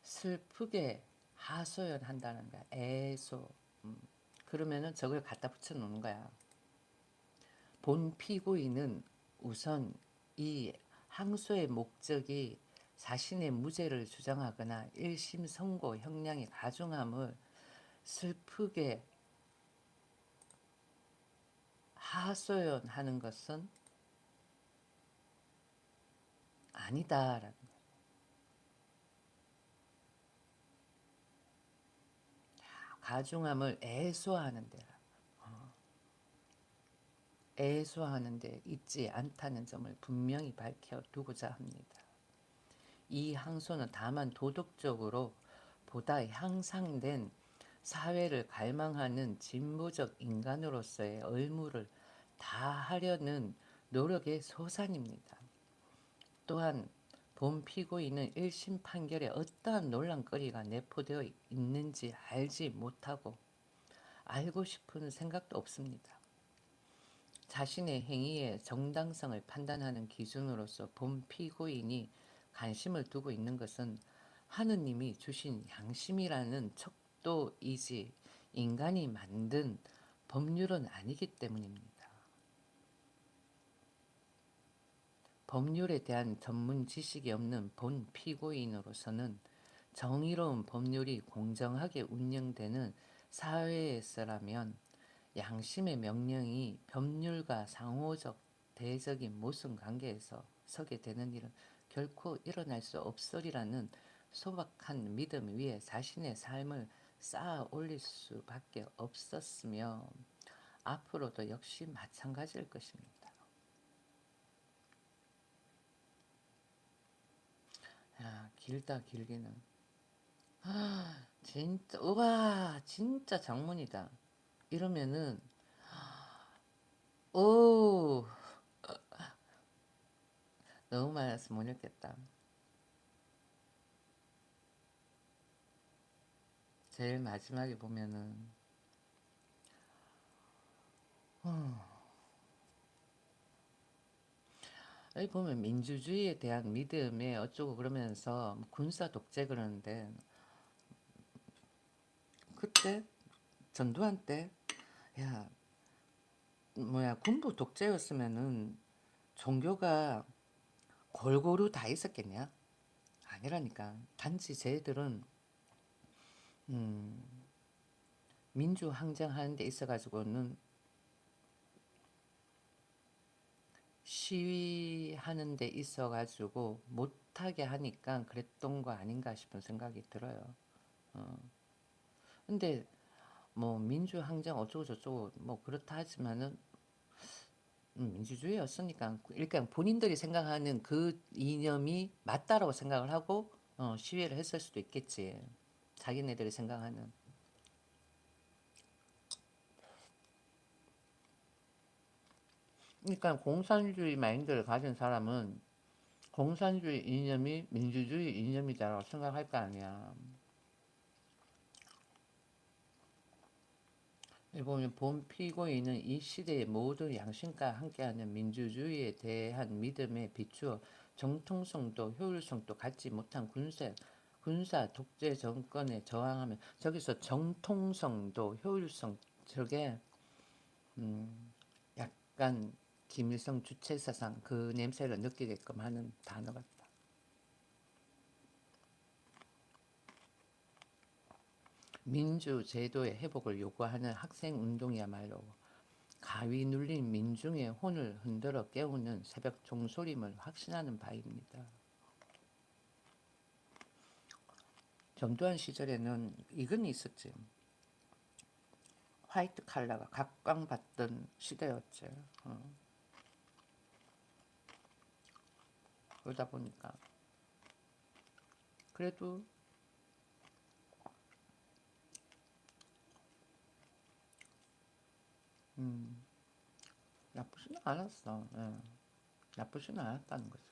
S1: 슬프게 하소연한다는 거야. 애소. 그러면은 저걸 갖다 붙여 놓는 거야. 본 피고인은 우선 이 항소의 목적이 자신의 무죄를 주장하거나 1심 선고 형량의 가중함을 슬프게 하소연하는 것은 아니다라는 거예요. 가중함을 애소하는 데라. 애소하는 데 있지 않다는 점을 분명히 밝혀두고자 합니다. 이 항소는 다만 도덕적으로 보다 향상된 사회를 갈망하는 진보적 인간으로서의 의무를 다하려는 노력의 소산입니다. 또한 본 피고인은 1심 판결에 어떠한 논란거리가 내포되어 있는지 알지 못하고 알고 싶은 생각도 없습니다. 자신의 행위의 정당성을 판단하는 기준으로서 본 피고인이 관심을 두고 있는 것은 하느님이 주신 양심이라는 척도이지 인간이 만든 법률은 아니기 때문입니다. 법률에 대한 전문 지식이 없는 본 피고인으로서는 정의로운 법률이 공정하게 운영되는 사회에서라면 양심의 명령이 법률과 상호적 대적인 모순 관계에서 서게 되는 일은 결코 일어날 수 없으리라는 소박한 믿음 위에 자신의 삶을 쌓아 올릴 수밖에 없었으며 앞으로도 역시 마찬가지일 것입니다. 야, 길다 길기는. 진짜 우와 진짜 장문이다. 이러면은 오 너무 많아서 못 읽겠다. 제일 마지막에 보면은 여기 보면 민주주의에 대한 믿음에 어쩌고 그러면서 군사 독재 그러는데 그때 전두환 때 야 뭐야 군부 독재였으면은 종교가 골고루 다 있었겠냐? 아니라니까. 단지 쟤들은 민주항쟁하는 데 있어가지고는 시위하는 데 있어가지고 못하게 하니까 그랬던 거 아닌가 싶은 생각이 들어요. 근데 뭐 민주항쟁 어쩌고 저쩌고 뭐 그렇다 하지만은 민주주의였으니까 일단 본인들이 생각하는 그 이념이 맞다라고 생각을 하고 시위를 했을 수도 있겠지. 자기네들이 생각하는. 그러니까 공산주의 마인드를 가진 사람은 공산주의 이념이 민주주의 이념이다라고 생각할 거 아니야. 여기 보면 본 피고인은 이 시대의 모든 양심과 함께하는 민주주의에 대한 믿음에 비추어 정통성도 효율성도 갖지 못한 군사 독재 정권에 저항하면 저기서 정통성도 효율성 저게 약간 김일성 주체사상 그 냄새를 느끼게끔 하는 단어 같다. 민주제도의 회복을 요구하는 학생운동이야말로 가위 눌린 민중의 혼을 흔들어 깨우는 새벽 종소림을 확신하는 바입니다. 전두환 시절에는 이건 있었지. 화이트 칼라가 각광받던 시대였지. 그러다 보니까 그래도 음, 나쁘지는 않았어. 예, 나쁘지는 않았다는 거죠.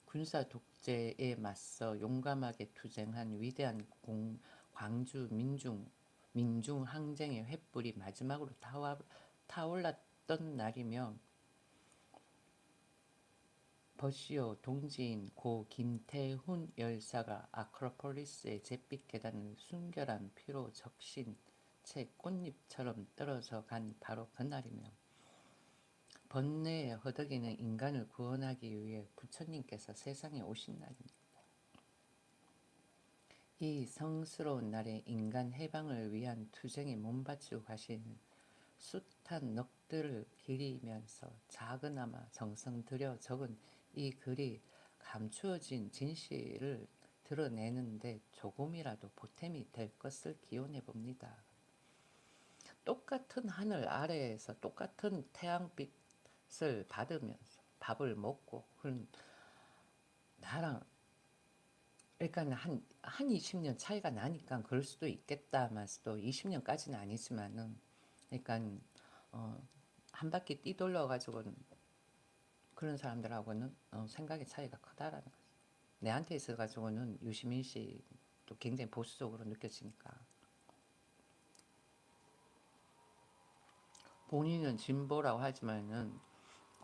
S1: 군사 독재에 맞서 용감하게 투쟁한 위대한 광주 민중 항쟁의 횃불이 마지막으로 타올랐던 날이며 버시오 동지인 고 김태훈 열사가 아크로폴리스의 잿빛 계단을 순결한 피로 적신 채 꽃잎처럼 떨어져 간 바로 그날이며 번뇌에 허덕이는 인간을 구원하기 위해 부처님께서 세상에 오신 날입니다. 이 성스러운 날에 인간 해방을 위한 투쟁에 몸바치고 가신 숱한 넋들을 기리면서 작은아마 정성 들여 적은 이 글이 감추어진 진실을 드러내는데 조금이라도 보탬이 될 것을 기원해 봅니다. 똑같은 하늘 아래에서 똑같은 태양빛을 받으면서 밥을 먹고 그런 나랑 그러니까 한 20년 차이가 나니까 그럴 수도 있겠다면서도 20년까지는 아니지만은 그러니까 어, 한 바퀴 뛰돌려 가지고는 그런 사람들하고는 생각의 차이가 크다라는 거죠. 내한테 있어 가지고는 유시민 씨도 굉장히 보수적으로 느껴지니까 본인은 진보라고 하지만은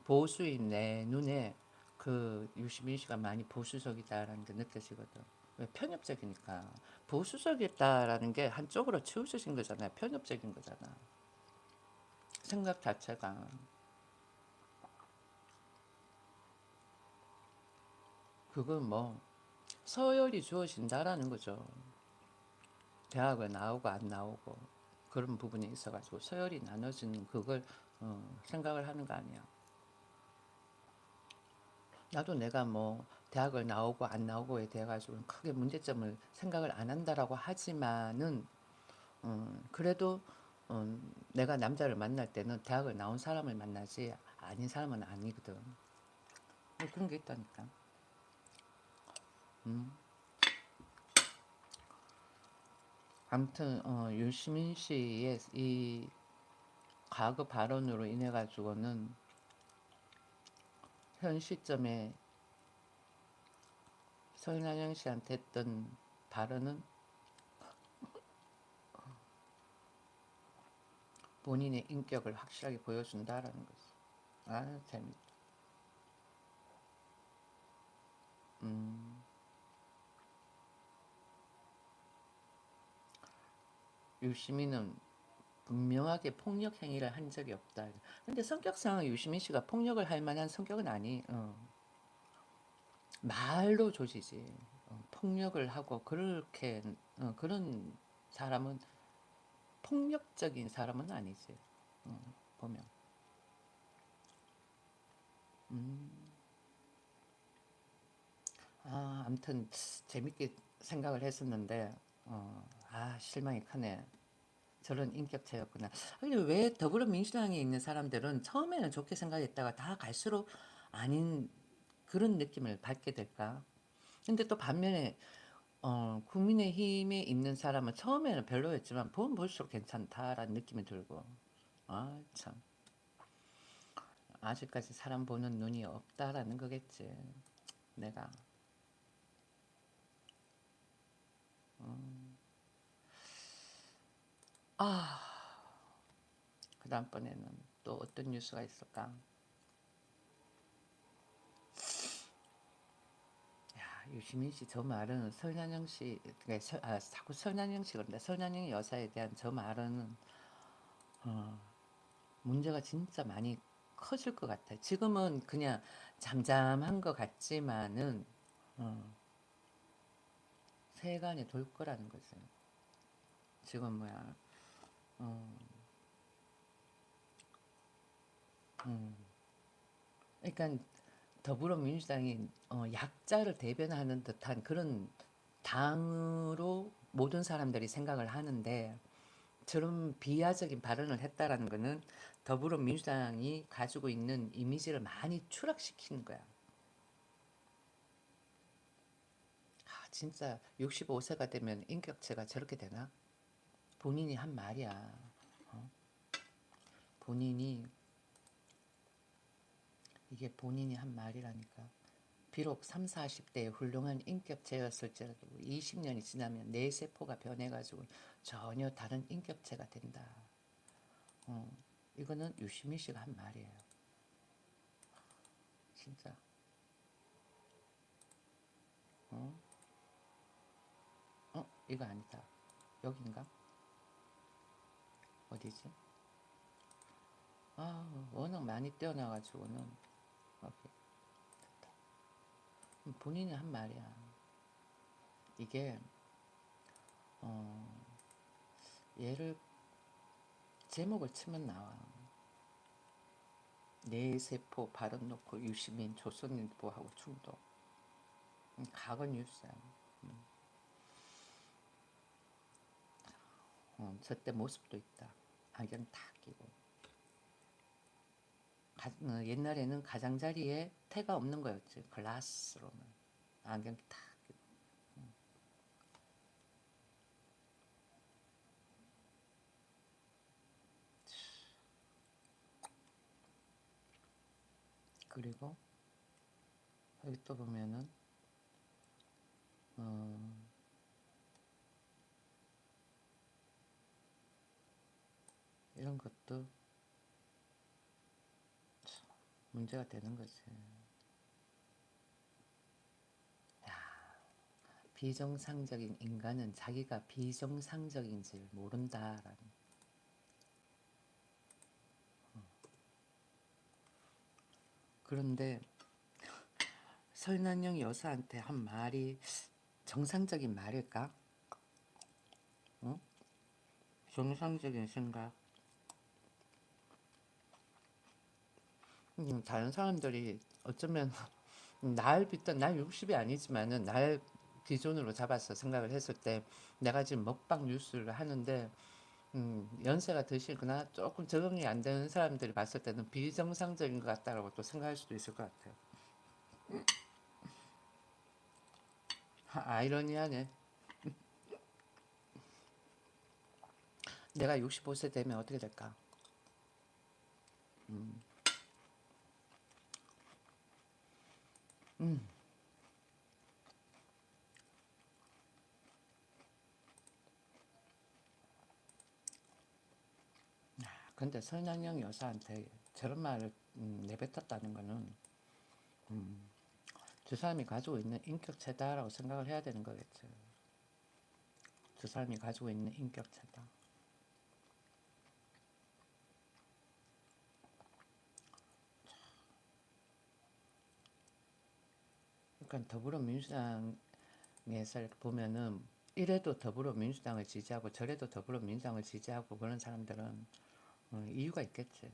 S1: 보수인 내 눈에 그 유시민 씨가 많이 보수적이다라는 게 느껴지거든. 왜 편협적이니까 보수적이다라는 게 한쪽으로 치우쳐진 거잖아요. 편협적인 거잖아. 생각 자체가 그건 뭐 서열이 주어진다라는 거죠. 대학을 나오고 안 나오고 그런 부분이 있어가지고 서열이 나눠지는 그걸 생각을 하는 거 아니야. 나도 내가 뭐 대학을 나오고 안 나오고에 대해 가지고 크게 문제점을 생각을 안 한다라고 하지만은 그래도 내가 남자를 만날 때는 대학을 나온 사람을 만나지 아닌 사람은 아니거든. 그런 게 있다니까. 음. 아무튼 유시민 씨의 이 과거 발언으로 인해 가지고는 현 시점에 설난영 씨한테 했던 발언은 본인의 인격을 확실하게 보여준다라는 거지. 아, 재밌다. 음, 유시민은 분명하게 폭력 행위를 한 적이 없다. 근데 성격상 유시민 씨가 폭력을 할 만한 성격은 아니. 말로 조지지. 폭력을 하고 그렇게 그런 사람은 폭력적인 사람은 아니지. 보면. 음. 아무튼 재밌게 생각을 했었는데 실망이 크네. 저런 인격체였구나. 근데 왜 더불어민주당에 있는 사람들은 처음에는 좋게 생각했다가 다 갈수록 아닌 그런 느낌을 받게 될까? 근데 또 반면에 국민의힘에 있는 사람은 처음에는 별로였지만 보면 볼수록 괜찮다라는 느낌이 들고 참 아직까지 사람 보는 눈이 없다라는 거겠지. 내가 아 그다음번에는 또 어떤 뉴스가 있을까? 야, 유시민 씨 저 말은 설난영 씨, 그러니까 자꾸 설난영 씨 그런데 설난영 여사에 대한 저 말은 문제가 진짜 많이 커질 것 같아. 지금은 그냥 잠잠한 것 같지만은 어, 세간에 돌 거라는 거지. 지금 뭐야? 어, 음. 그러니까 더불어민주당이 약자를 대변하는 듯한 그런 당으로 모든 사람들이 생각을 하는데 저런 비하적인 발언을 했다라는 거는 더불어민주당이 가지고 있는 이미지를 많이 추락시키는 거야. 진짜 65세가 되면 인격체가 저렇게 되나? 본인이 한 말이야. 어? 본인이 이게 본인이 한 말이라니까. 비록 3, 40대의 훌륭한 인격체였을지라도 20년이 지나면 뇌 세포가 변해가지고 전혀 다른 인격체가 된다. 이거는 유시민 씨가 한 말이에요. 진짜. 어? 이거 아니다. 여긴가? 어디지? 워낙 많이 떼어놔가지고는 오케이. 본인이 한 말이야. 이게 얘를 제목을 치면 나와. 뇌세포 발언 놓고 유시민 조선일보하고 충돌. 과거 뉴스야. 저때 모습도 있다. 안경 탁 끼고. 옛날에는 가장자리에 태가 없는 거였지. 글라스로는. 안경 탁 끼고. 그리고 여기 또 보면은 이런 것도 문제가 되는 거지. 비정상적인 인간은 자기가 비정상적인지를 모른다라는. 그런데 설난영 여사한테 한 말이 정상적인 말일까? 어? 정상적인 생각. 다른 사람들이 어쩌면 날 빗던 날 60이 아니지만은 날 기준으로 잡아서 생각을 했을 때 내가 지금 먹방 뉴스를 하는데 연세가 드시거나 조금 적응이 안 되는 사람들이 봤을 때는 비정상적인 것 같다라고 또 생각할 수도 있을 것 같아요. 아이러니하네. 내가 65세 되면 어떻게 될까? 음. 음. 근데 설난영 여사한테 저런 말을 내뱉었다는 거는 저 사람이 가지고 있는 인격체다라고 생각을 해야 되는 거겠죠. 저 사람이 가지고 있는 인격체다. 그러니까 더불어민주당에서 이렇게 보면은 이래도 더불어민주당을 지지하고 저래도 더불어민주당을 지지하고 그런 사람들은 이유가 있겠지.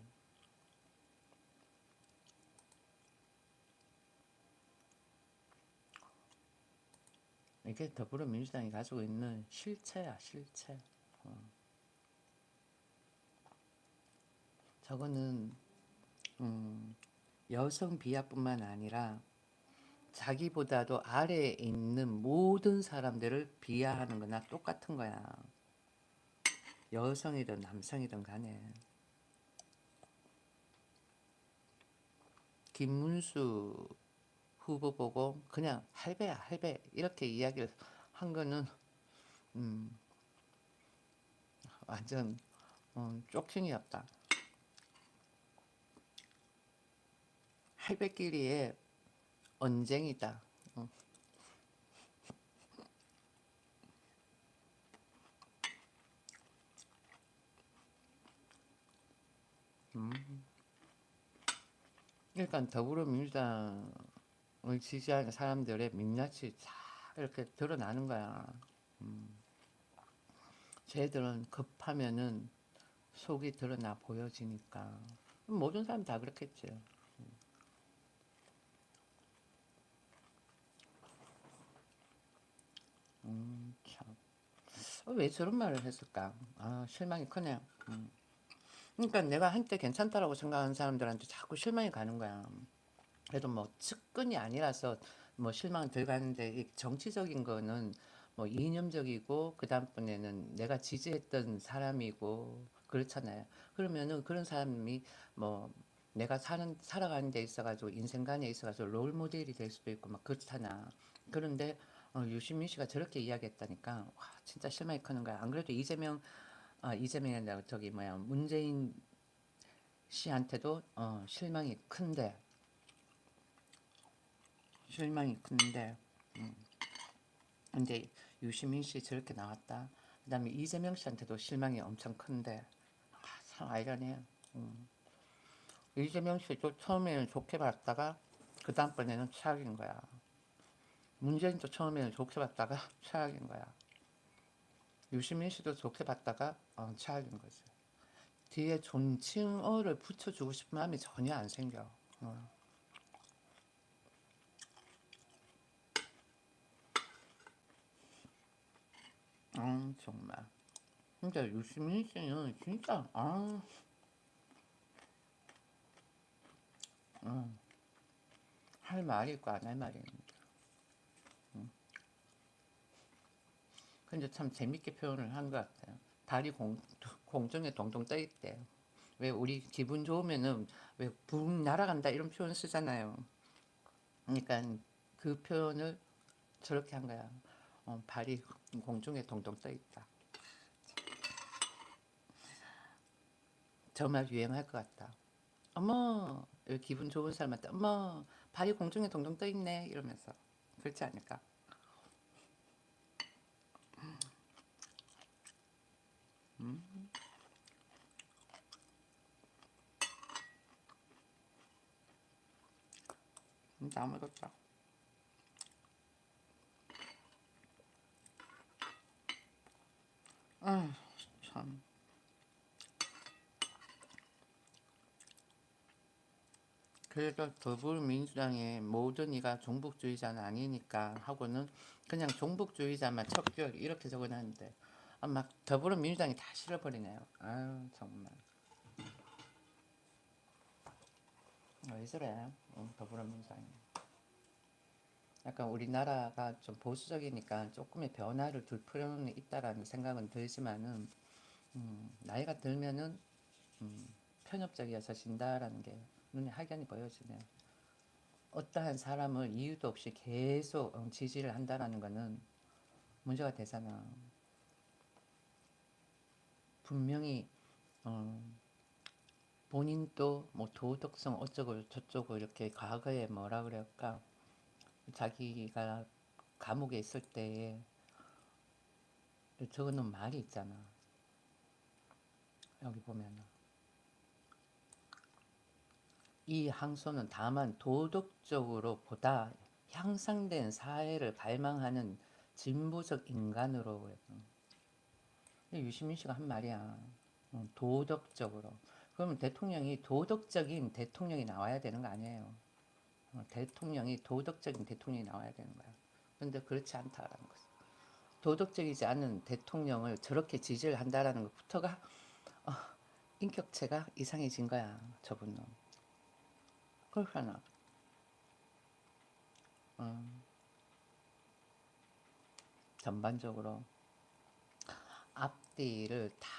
S1: 이게 더불어민주당이 가지고 있는 실체야, 실체. 저거는 여성 비하뿐만 아니라 자기보다도 아래에 있는 모든 사람들을 비하하는 거나 똑같은 거야. 여성이든 남성이든 간에. 김문수 후보 보고 그냥 할배야 할배 이렇게 이야기를 한 거는 완전 쪽킹이었다. 할배끼리의 언쟁이다. 그러니까 더불어민주당을 지지하는 사람들의 민낯이 다 이렇게 드러나는 거야. 쟤들은 급하면은 속이 드러나 보여지니까 모든 사람 다 그렇겠지. 참. 왜 저런 말을 했을까? 아, 실망이 크네요. 그러니까 내가 한때 괜찮다라고 생각하는 사람들한테 자꾸 실망이 가는 거야. 그래도 뭐 측근이 아니라서 뭐 실망 덜 가는데 이 정치적인 거는 뭐 이념적이고 그 다음번에는 내가 지지했던 사람이고 그렇잖아요. 그러면은 그런 사람이 뭐 내가 살아가는 데 있어가지고 인생관에 있어가지고 롤 모델이 될 수도 있고 막 그렇잖아. 그런데 유시민 씨가 저렇게 이야기했다니까 와 진짜 실망이 크는 거야. 안 그래도 이재명이 아니라 저기 뭐야 문재인 씨한테도 실망이 큰데 근데 유시민 씨 저렇게 나왔다. 그다음에 이재명 씨한테도 실망이 엄청 큰데 참 아이러니해요. 이재명 씨도 처음에는 좋게 봤다가 그 다음번에는 최악인 거야. 문재인도 처음에는 좋게 봤다가 최악인 거야. 유시민 씨도 좋게 봤다가 최악인 거지. 뒤에 존칭어를 붙여주고 싶은 마음이 전혀 안 생겨. 어. 정말. 진짜 유시민 씨는 진짜 할 말이 있고 안 할 말이 있는. 근데 참 재밌게 표현을 한 것 같아요. 달이 공중에 동동 떠 있대. 왜 우리 기분 좋으면은 왜 붕 날아간다 이런 표현 쓰잖아요. 그러니까 그 표현을 저렇게 한 거야. 발이 공중에 동동 떠 있다. 정말 유행할 것 같다. 어머, 기분 좋은 사람한테 어머, 발이 공중에 동동 떠 있네 이러면서 그렇지 않을까? 아무렇다. 아, 참. 그래서 더불어민주당의 모든 이가 종북주의자는 아니니까 하고는 그냥 종북주의자만 척결 이렇게 적어놨는데 막 더불어민주당이 다 실어버리네요. 아유 정말 왜 저래? 더불어민주당이 약간 우리나라가 좀 보수적이니까 조금의 변화를 줄 필요는 있다라는 생각은 들지만은 나이가 들면은 편협적이어서 진다라는 게 눈에 확연히 보여지네요. 어떠한 사람을 이유도 없이 계속 지지를 한다라는 거는 문제가 되잖아. 분명히 어, 본인도 뭐 도덕성 어쩌고 저쩌고 이렇게 과거에 뭐라 그럴까 자기가 감옥에 있을 때에 적어놓은 말이 있잖아. 여기 보면은 이 항소는 다만 도덕적으로 보다 향상된 사회를 갈망하는 진보적 인간으로 유시민 씨가 한 말이야. 도덕적으로. 그러면 대통령이 도덕적인 대통령이 나와야 되는 거 아니에요. 대통령이 도덕적인 대통령이 나와야 되는 거야. 그런데 그렇지 않다라는 거죠. 도덕적이지 않은 대통령을 저렇게 지지를 한다라는 것부터가 인격체가 이상해진 거야. 저분은. 그렇잖아. 어, 전반적으로 앞뒤를 다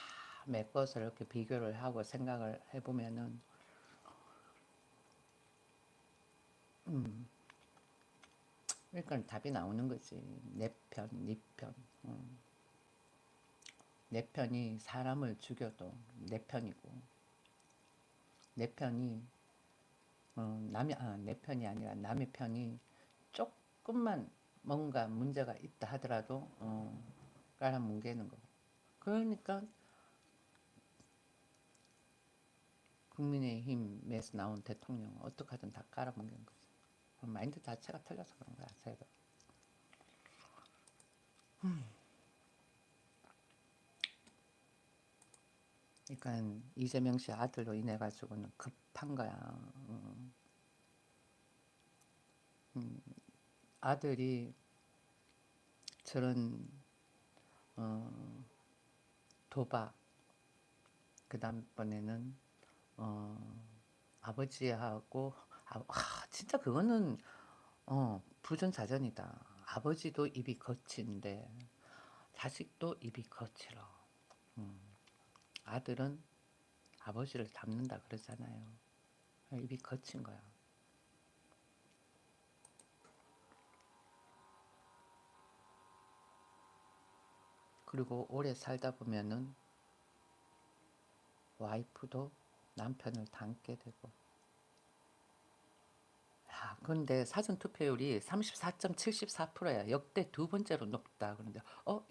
S1: 메꿔서 이렇게 비교를 하고 생각을 해보면은 그러니까 답이 나오는 거지. 내 편, 네 편. 내 편이 사람을 죽여도 내 편이고 내 편이 내 편이 아니라 남의 편이 조금만 뭔가 문제가 있다 하더라도 깔아뭉개는 거. 그러니까 국민의힘에서 나온 대통령 어떻게 하든 다 깔아뭉개는 거지. 마인드 자체가 틀려서 그런 거야. 제가. 그러니까 이재명 씨 아들로 인해 가지고는 급한 거야. 아들이 저런 어, 도박, 그 다음번에는 어, 아버지하고 진짜 그거는 부전자전이다. 아버지도 입이 거친데 자식도 입이 거칠어. 음, 아들은 아버지를 닮는다 그러잖아요. 입이 거친 거야. 그리고 오래 살다 보면은 와이프도 남편을 닮게 되고. 야, 근데 사전 투표율이 34.74%야. 역대 두 번째로 높다. 그런데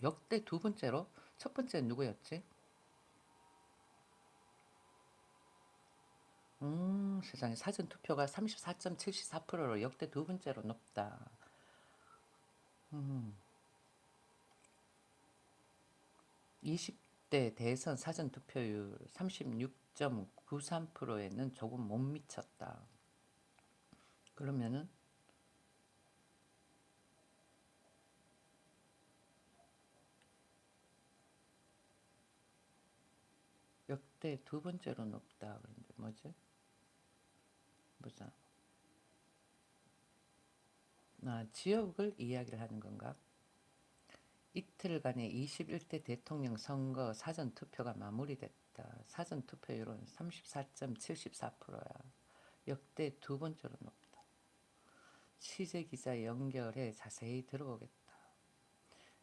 S1: 역대 두 번째로? 첫 번째는 누구였지? 세상에 사전 투표가 34.74%로 역대 두 번째로 높다. 음, 20대 대선 사전 투표율 36.93%에는 조금 못 미쳤다. 그러면은 역대 두 번째로 높다. 그런데 뭐지? 보자. 지역을 이야기를 하는 건가? 이틀간의 21대 대통령 선거 사전 투표가 마무리됐다. 사전 투표율은 34.74%야. 역대 두 번째로 높다. 취재 기자 연결해 자세히 들어보겠다.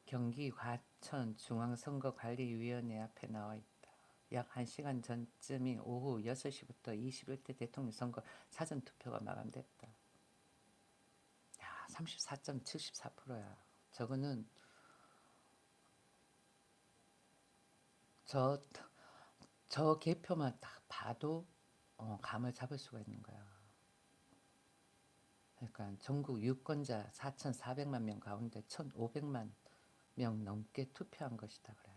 S1: 경기 과천 중앙선거관리위원회 앞에 나와 있다. 약 1시간 전쯤인 오후 6시부터 21대 대통령 선거 사전 투표가 마감됐다. 야, 34.74%야. 저거는 저, 저 개표만 딱 봐도 감을 잡을 수가 있는 거야. 그러니까 전국 유권자 4,400만 명 가운데 1,500만 명 넘게 투표한 것이다 그래요.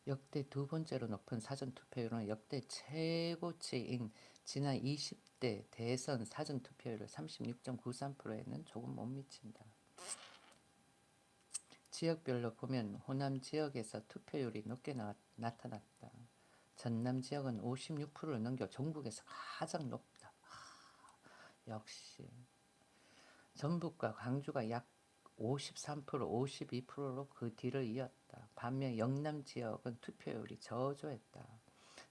S1: 역대 두 번째로 높은 사전 투표율은 역대 최고치인 지난 20대 대선 사전 투표율 36.93%에는 조금 못 미친다. 지역별로 보면 호남 지역에서 투표율이 높게 나타났다. 전남 지역은 56%를 넘겨 전국에서 가장 높다. 역시 전북과 광주가 약 53%, 52%로 그 뒤를 이었다. 반면 영남 지역은 투표율이 저조했다.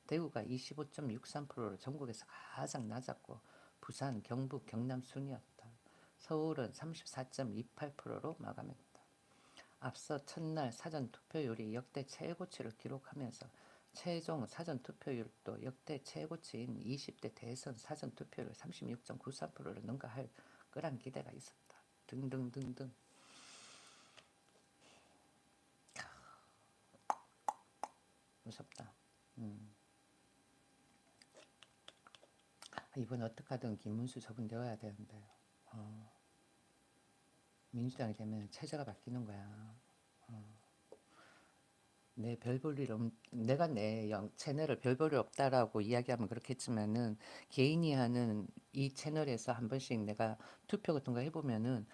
S1: 대구가 25.63%로 전국에서 가장 낮았고 부산, 경북, 경남 순이었다. 서울은 34.28%로 마감했다. 앞서 첫날 사전 투표율이 역대 최고치를 기록하면서 최종 사전 투표율도 역대 최고치인 20대 대선 사전 투표율 36.93%를 능가할 거란 기대가 있었다. 등등등등. 무섭다. 이번 어떡하든 김문수 저분 되어야 되는데 민주당이 되면 체제가 바뀌는 거야. 내 별 볼 일 내가 내 채널을 별 볼 일 없다라고 이야기하면 그렇겠지만은 개인이 하는 이 채널에서 한 번씩 내가 투표 같은 거 해보면은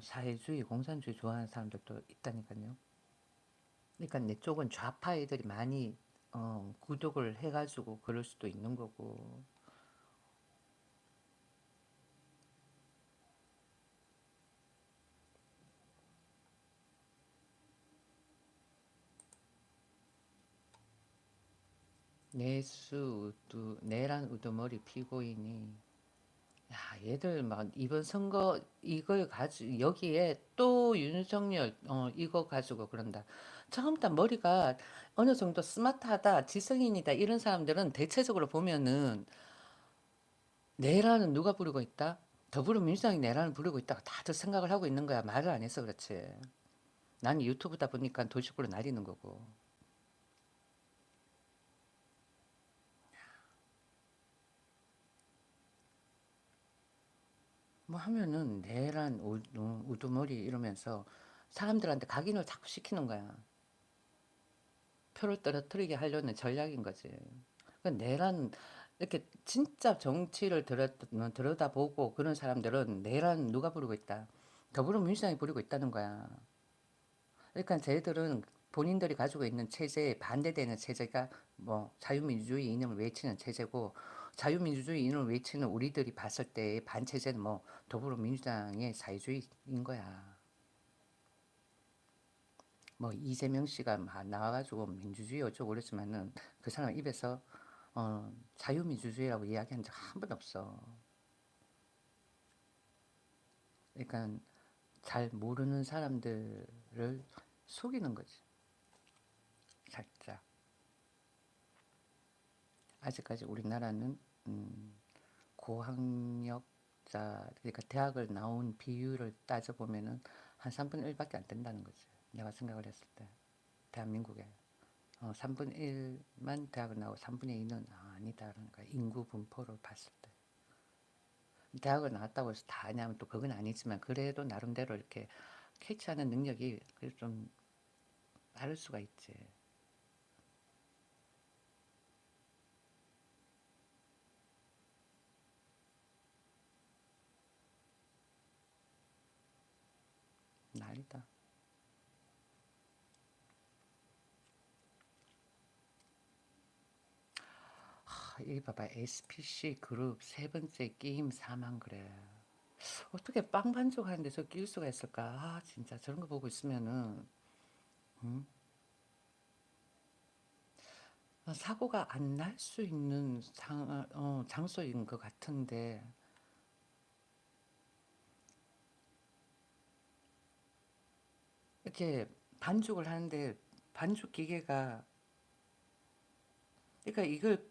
S1: 사회주의, 공산주의 좋아하는 사람들도 있다니까요. 그러니까 내 쪽은 좌파 애들이 많이 구독을 해가지고 그럴 수도 있는 거고. 내란 우두머리 피고인이 야, 얘들 막 이번 선거 이걸 가지고 여기에 또 윤석열 이거 가지고 그런다. 처음부터 머리가 어느 정도 스마트하다, 지성인이다 이런 사람들은 대체적으로 보면은 내란은 누가 부르고 있다? 더불어민주당이 내란을 부르고 있다고 다들 생각을 하고 있는 거야. 말을 안 해서 그렇지. 난 유튜브다 보니까 도식으로 날리는 거고. 뭐 하면은 내란 우두머리 이러면서 사람들한테 각인을 자꾸 시키는 거야. 표를 떨어뜨리게 하려는 전략인 거지. 그러니까 내란 이렇게 진짜 정치를 들여다보고 그런 사람들은 내란 누가 부르고 있다. 더불어민주당이 부리고 있다는 거야. 그러니까 쟤들은 본인들이 가지고 있는 체제에 반대되는 체제가 뭐 자유민주주의 이념을 외치는 체제고, 자유민주주의 이념을 외치는 우리들이 봤을 때 반체제는 뭐 더불어민주당의 사회주의인 거야. 뭐 이재명 씨가 막 나와가지고 민주주의 어쩌고 그랬지만은 그 사람 입에서 자유민주주의라고 이야기한 적 한 번 없어. 그러니까 잘 모르는 사람들을 속이는 거지. 살짝. 아직까지 우리나라는 고학력자, 그러니까 대학을 나온 비율을 따져보면은 한 3분의 1밖에 안 된다는 거지. 내가 생각을 했을 때. 대한민국에. 3분의 1만 대학을 나오고 3분의 2는 아니다. 그러니까 인구 분포를 봤을 때. 대학을 나왔다고 해서 다 아냐면 또 그건 아니지만, 그래도 나름대로 이렇게 캐치하는 능력이 그래도 좀 다를 수가 있지. 난리다. 여기 봐봐. SPC 그룹 세 번째 끼임 사망 그래. 어떻게 빵 반죽하는데 저 낄 수가 있을까? 아, 진짜 저런 거 보고 있으면은 음? 사고가 안 날 수 있는 장소인 것 같은데, 이렇게 반죽을 하는데 반죽 기계가, 그러니까 이걸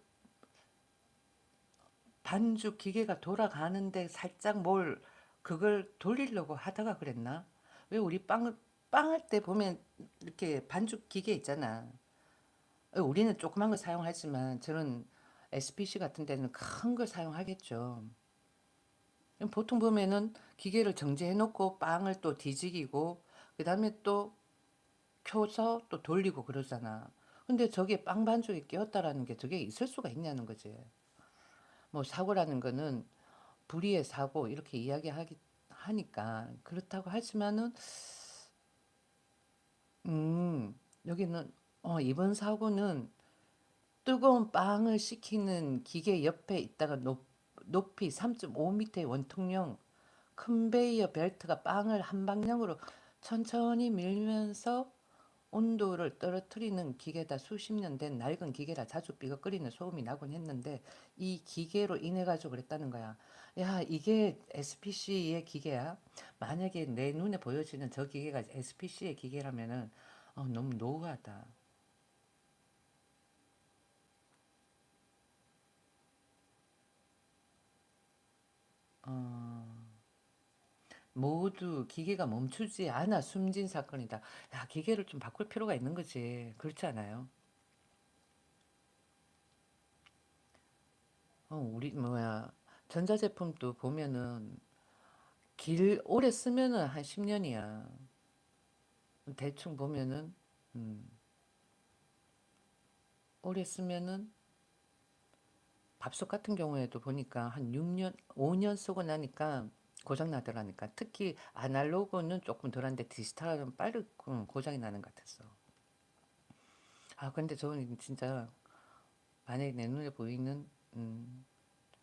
S1: 반죽 기계가 돌아가는데 살짝 뭘 그걸 돌리려고 하다가 그랬나? 왜 우리 빵할 때 보면 이렇게 반죽 기계 있잖아. 우리는 조그만 거 사용하지만 저는 SPC 같은 데는 큰 걸 사용하겠죠. 보통 보면은 기계를 정지해 놓고 빵을 또 뒤지기고 그다음에 또 켜서 또 돌리고 그러잖아. 근데 저게 빵 반죽이 끼었다라는 게 저게 있을 수가 있냐는 거지. 뭐 사고라는 거는 불의의 사고 이렇게 이야기하기 하니까 그렇다고 하지만은 여기는 이번 사고는 뜨거운 빵을 식히는 기계 옆에 있다가 높이 3.5m의 원통형 컨베이어 벨트가 빵을 한 방향으로 천천히 밀면서 온도를 떨어뜨리는 기계다. 수십 년 된 낡은 기계라 자주 삐걱거리는 소음이 나곤 했는데 이 기계로 인해 가지고 그랬다는 거야. 야, 이게 SPC의 기계야? 만약에 내 눈에 보여지는 저 기계가 SPC의 기계라면은 너무 노후하다. 어, 모두 기계가 멈추지 않아 숨진 사건이다. 야, 기계를 좀 바꿀 필요가 있는 거지. 그렇지 않아요? 우리 뭐야, 전자제품도 보면은 오래 쓰면은 한 10년이야. 대충 보면은 음, 오래 쓰면은 밥솥 같은 경우에도 보니까 한 6년, 5년 쓰고 나니까 고장 나더라니까. 특히 아날로그는 조금 덜한데 디지털은 빨리 고장이 나는 것 같았어. 아, 근데 저는 진짜 만약에 내 눈에 보이는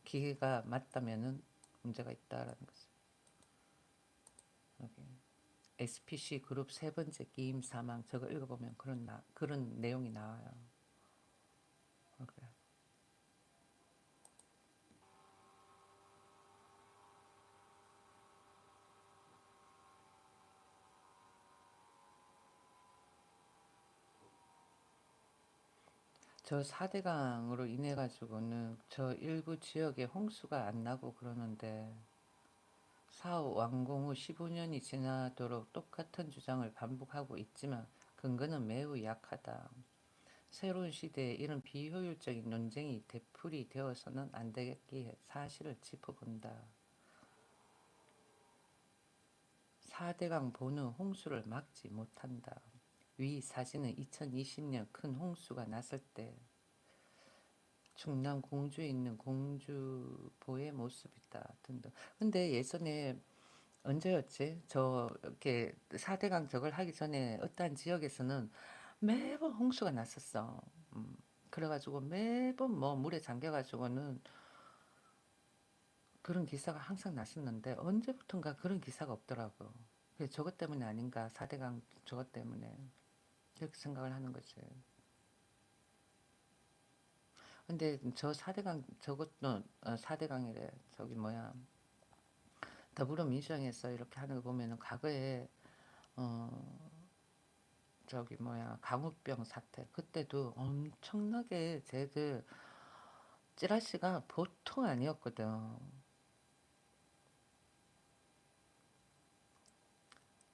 S1: 기계가 맞다면은 문제가 있다라는 거지. 여기. SPC 그룹 세 번째 끼임 사망, 저거 읽어보면 그런 내용이 나와요. 그래. 저 4대강으로 인해 가지고는 저 일부 지역에 홍수가 안 나고 그러는데, 사후 완공 후 15년이 지나도록 똑같은 주장을 반복하고 있지만 근거는 매우 약하다. 새로운 시대에 이런 비효율적인 논쟁이 되풀이 되어서는 안 되겠기에 사실을 짚어본다. 4대강 보는 홍수를 막지 못한다. 위 사진은 2020년 큰 홍수가 났을 때 충남 공주에 있는 공주보의 모습이다. 등등. 근데 예전에 언제였지? 저 이렇게 4대강 저걸 하기 전에 어떠한 지역에서는 매번 홍수가 났었어. 음, 그래가지고 매번 뭐 물에 잠겨가지고는 그런 기사가 항상 났었는데 언제부턴가 그런 기사가 없더라고. 그래서 저것 때문에 아닌가? 4대강 저것 때문에. 그렇게 생각을 하는 거지. 근데 저 4대강 저것도 4대강이래. 저기 뭐야. 더불어민주당에서 이렇게 하는 거 보면은 과거에 어 저기 뭐야 강우병 사태 그때도 엄청나게 쟤들 찌라시가 보통 아니었거든.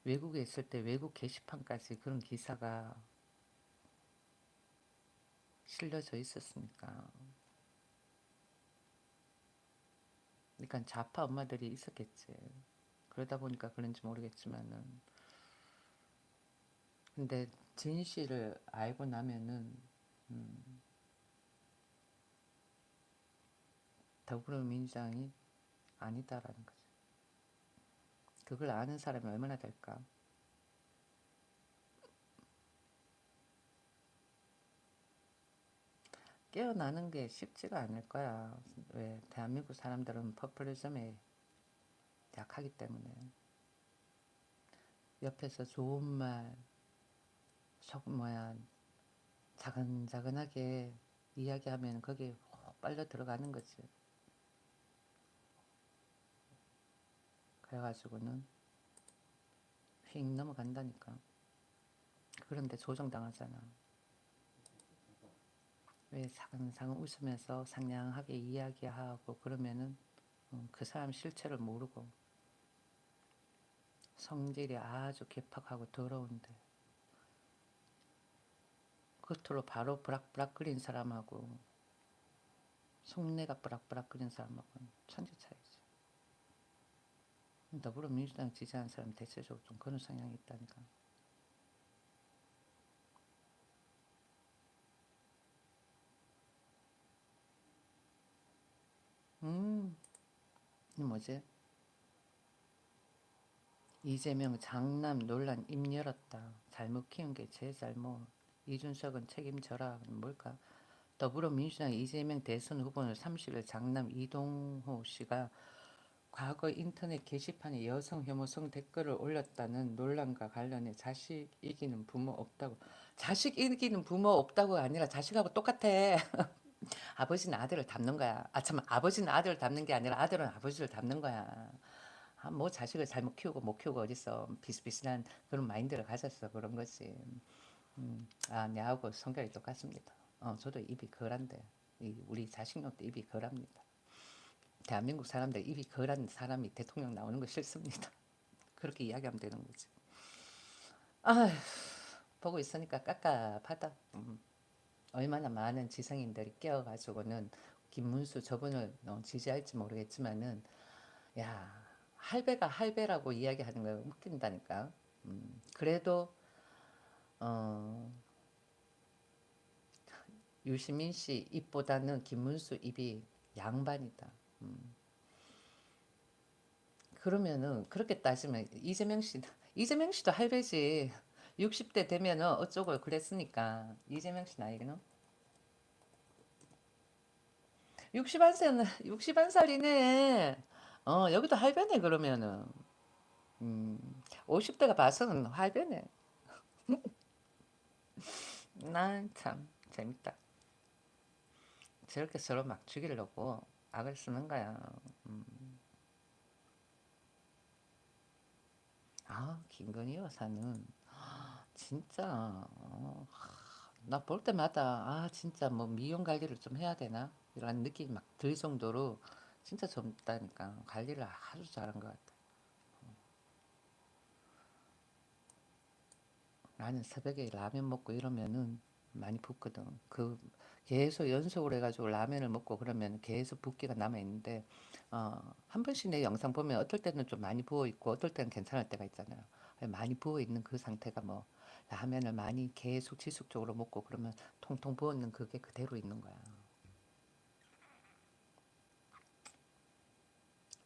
S1: 외국에 있을 때 외국 게시판까지 그런 기사가 실려져 있었으니까. 그러니까 좌파 엄마들이 있었겠지. 그러다 보니까 그런지 모르겠지만은. 근데 진실을 알고 나면은 음, 더불어민주당이 아니다라는 거지. 그걸 아는 사람이 얼마나 될까? 깨어나는 게 쉽지가 않을 거야. 왜? 대한민국 사람들은 퍼플리즘에 약하기 때문에. 옆에서 좋은 말, 속 뭐야, 자근자근하게 이야기하면 거기에 훅 빨려 들어가는 거지. 그래가지고는 휙 넘어간다니까. 그런데 조정당하잖아. 왜 사근사근 웃으면서 상냥하게 이야기하고 그러면은 그 사람 실체를 모르고 성질이 아주 개팍하고 더러운데 겉으로 바로 브락브락거린 사람하고 속내가 브락브락거린 사람하고는 천지 차이지. 더불어민주당 지지하는 사람이 대체적으로 좀 그런 성향이 있다니까. 음, 이 뭐지? 이재명 장남 논란 입 열었다. 잘못 키운 게 제 잘못. 이준석은 책임져라. 뭘까? 더불어민주당 이재명 대선 후보는 30일 장남 이동호 씨가 과거 인터넷 게시판에 여성 혐오성 댓글을 올렸다는 논란과 관련해 자식 이기는 부모 없다고. 자식 이기는 부모 없다고가 아니라 자식하고 똑같아. 아버지는 아들을 닮는 거야. 아, 참, 아버지는 아들을 닮는 게 아니라 아들은 아버지를 닮는 거야. 아, 뭐 자식을 잘못 키우고 못 키우고 어딨어. 비슷비슷한 그런 마인드를 가졌어. 그런 거지. 아, 내하고 성격이 똑같습니다. 저도 입이 거란데. 우리 자식놈도 입이 거랍니다. 대한민국 사람들 입이 거란 사람이 대통령 나오는 거 싫습니다. 그렇게 이야기하면 되는 거지. 아, 보고 있으니까 깝깝하다. 얼마나 많은 지성인들이 깨어가지고는 김문수 저분을 지지할지 모르겠지만은 야 할배가 할배라고 이야기하는 거 웃긴다니까. 그래도 어, 유시민 씨 입보다는 김문수 입이 양반이다. 그러면은 그렇게 따지면 이재명 씨도 할배지. 60대 되면은 어쩌고 그랬으니까 이재명 씨 나이는 61살은 61살이네. 여기도 할배네 그러면은 50대가 봐서는 할배네. 난 참 재밌다. 저렇게 서로 막 죽이려고 악을 쓰는 거야. 아, 김건희 여사는 진짜 나 볼 때마다 아 진짜 뭐 미용 관리를 좀 해야 되나 이런 느낌이 막 들 정도로 진짜 젊다니까 관리를 아주 잘한 것 같아. 나는 새벽에 라면 먹고 이러면은 많이 붓거든. 그 계속 연속으로 해가지고 라면을 먹고 그러면 계속 붓기가 남아 있는데 한 번씩 내 영상 보면 어떨 때는 좀 많이 부어 있고 어떨 때는 괜찮을 때가 있잖아요. 많이 부어 있는 그 상태가 뭐 라면을 많이 계속 지속적으로 먹고 그러면 통통 부어 있는 그게 그대로 있는 거야.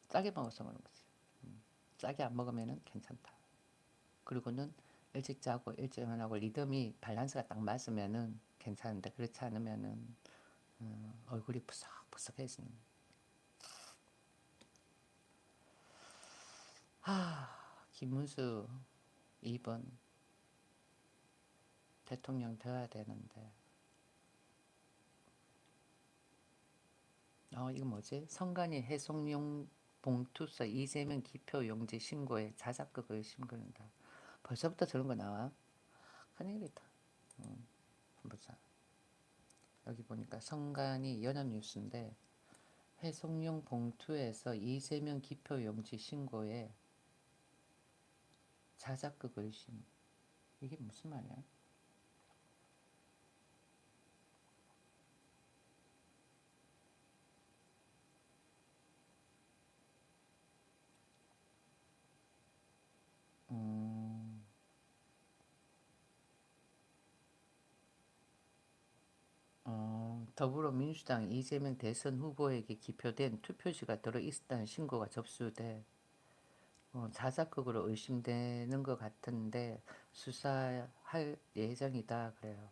S1: 짜게 먹어서 그런 거지. 짜게 안 먹으면은 괜찮다. 그리고는 일찍 자고 일찍 일어나고 리듬이 밸런스가 딱 맞으면은 괜찮은데 그렇지 않으면은 얼굴이 푸석푸석해지는. 김문수 2번 대통령 되어야 되는데. 이거 뭐지? 선관위 해송용 봉투서 이재명 기표 용지 신고에 자작극 의심 그런다. 벌써부터 저런 거 나와? 큰일이다. 보자. 여기 보니까 선관위 연합뉴스인데 해송용 봉투에서 이재명 기표 용지 신고에 자작극 의심. 이게 무슨 말이야? 음, 더불어민주당 이재명 대선 후보에게 기표된 투표지가 들어있다는 신고가 접수돼 자작극으로 의심되는 것 같은데 수사할 예정이다 그래요.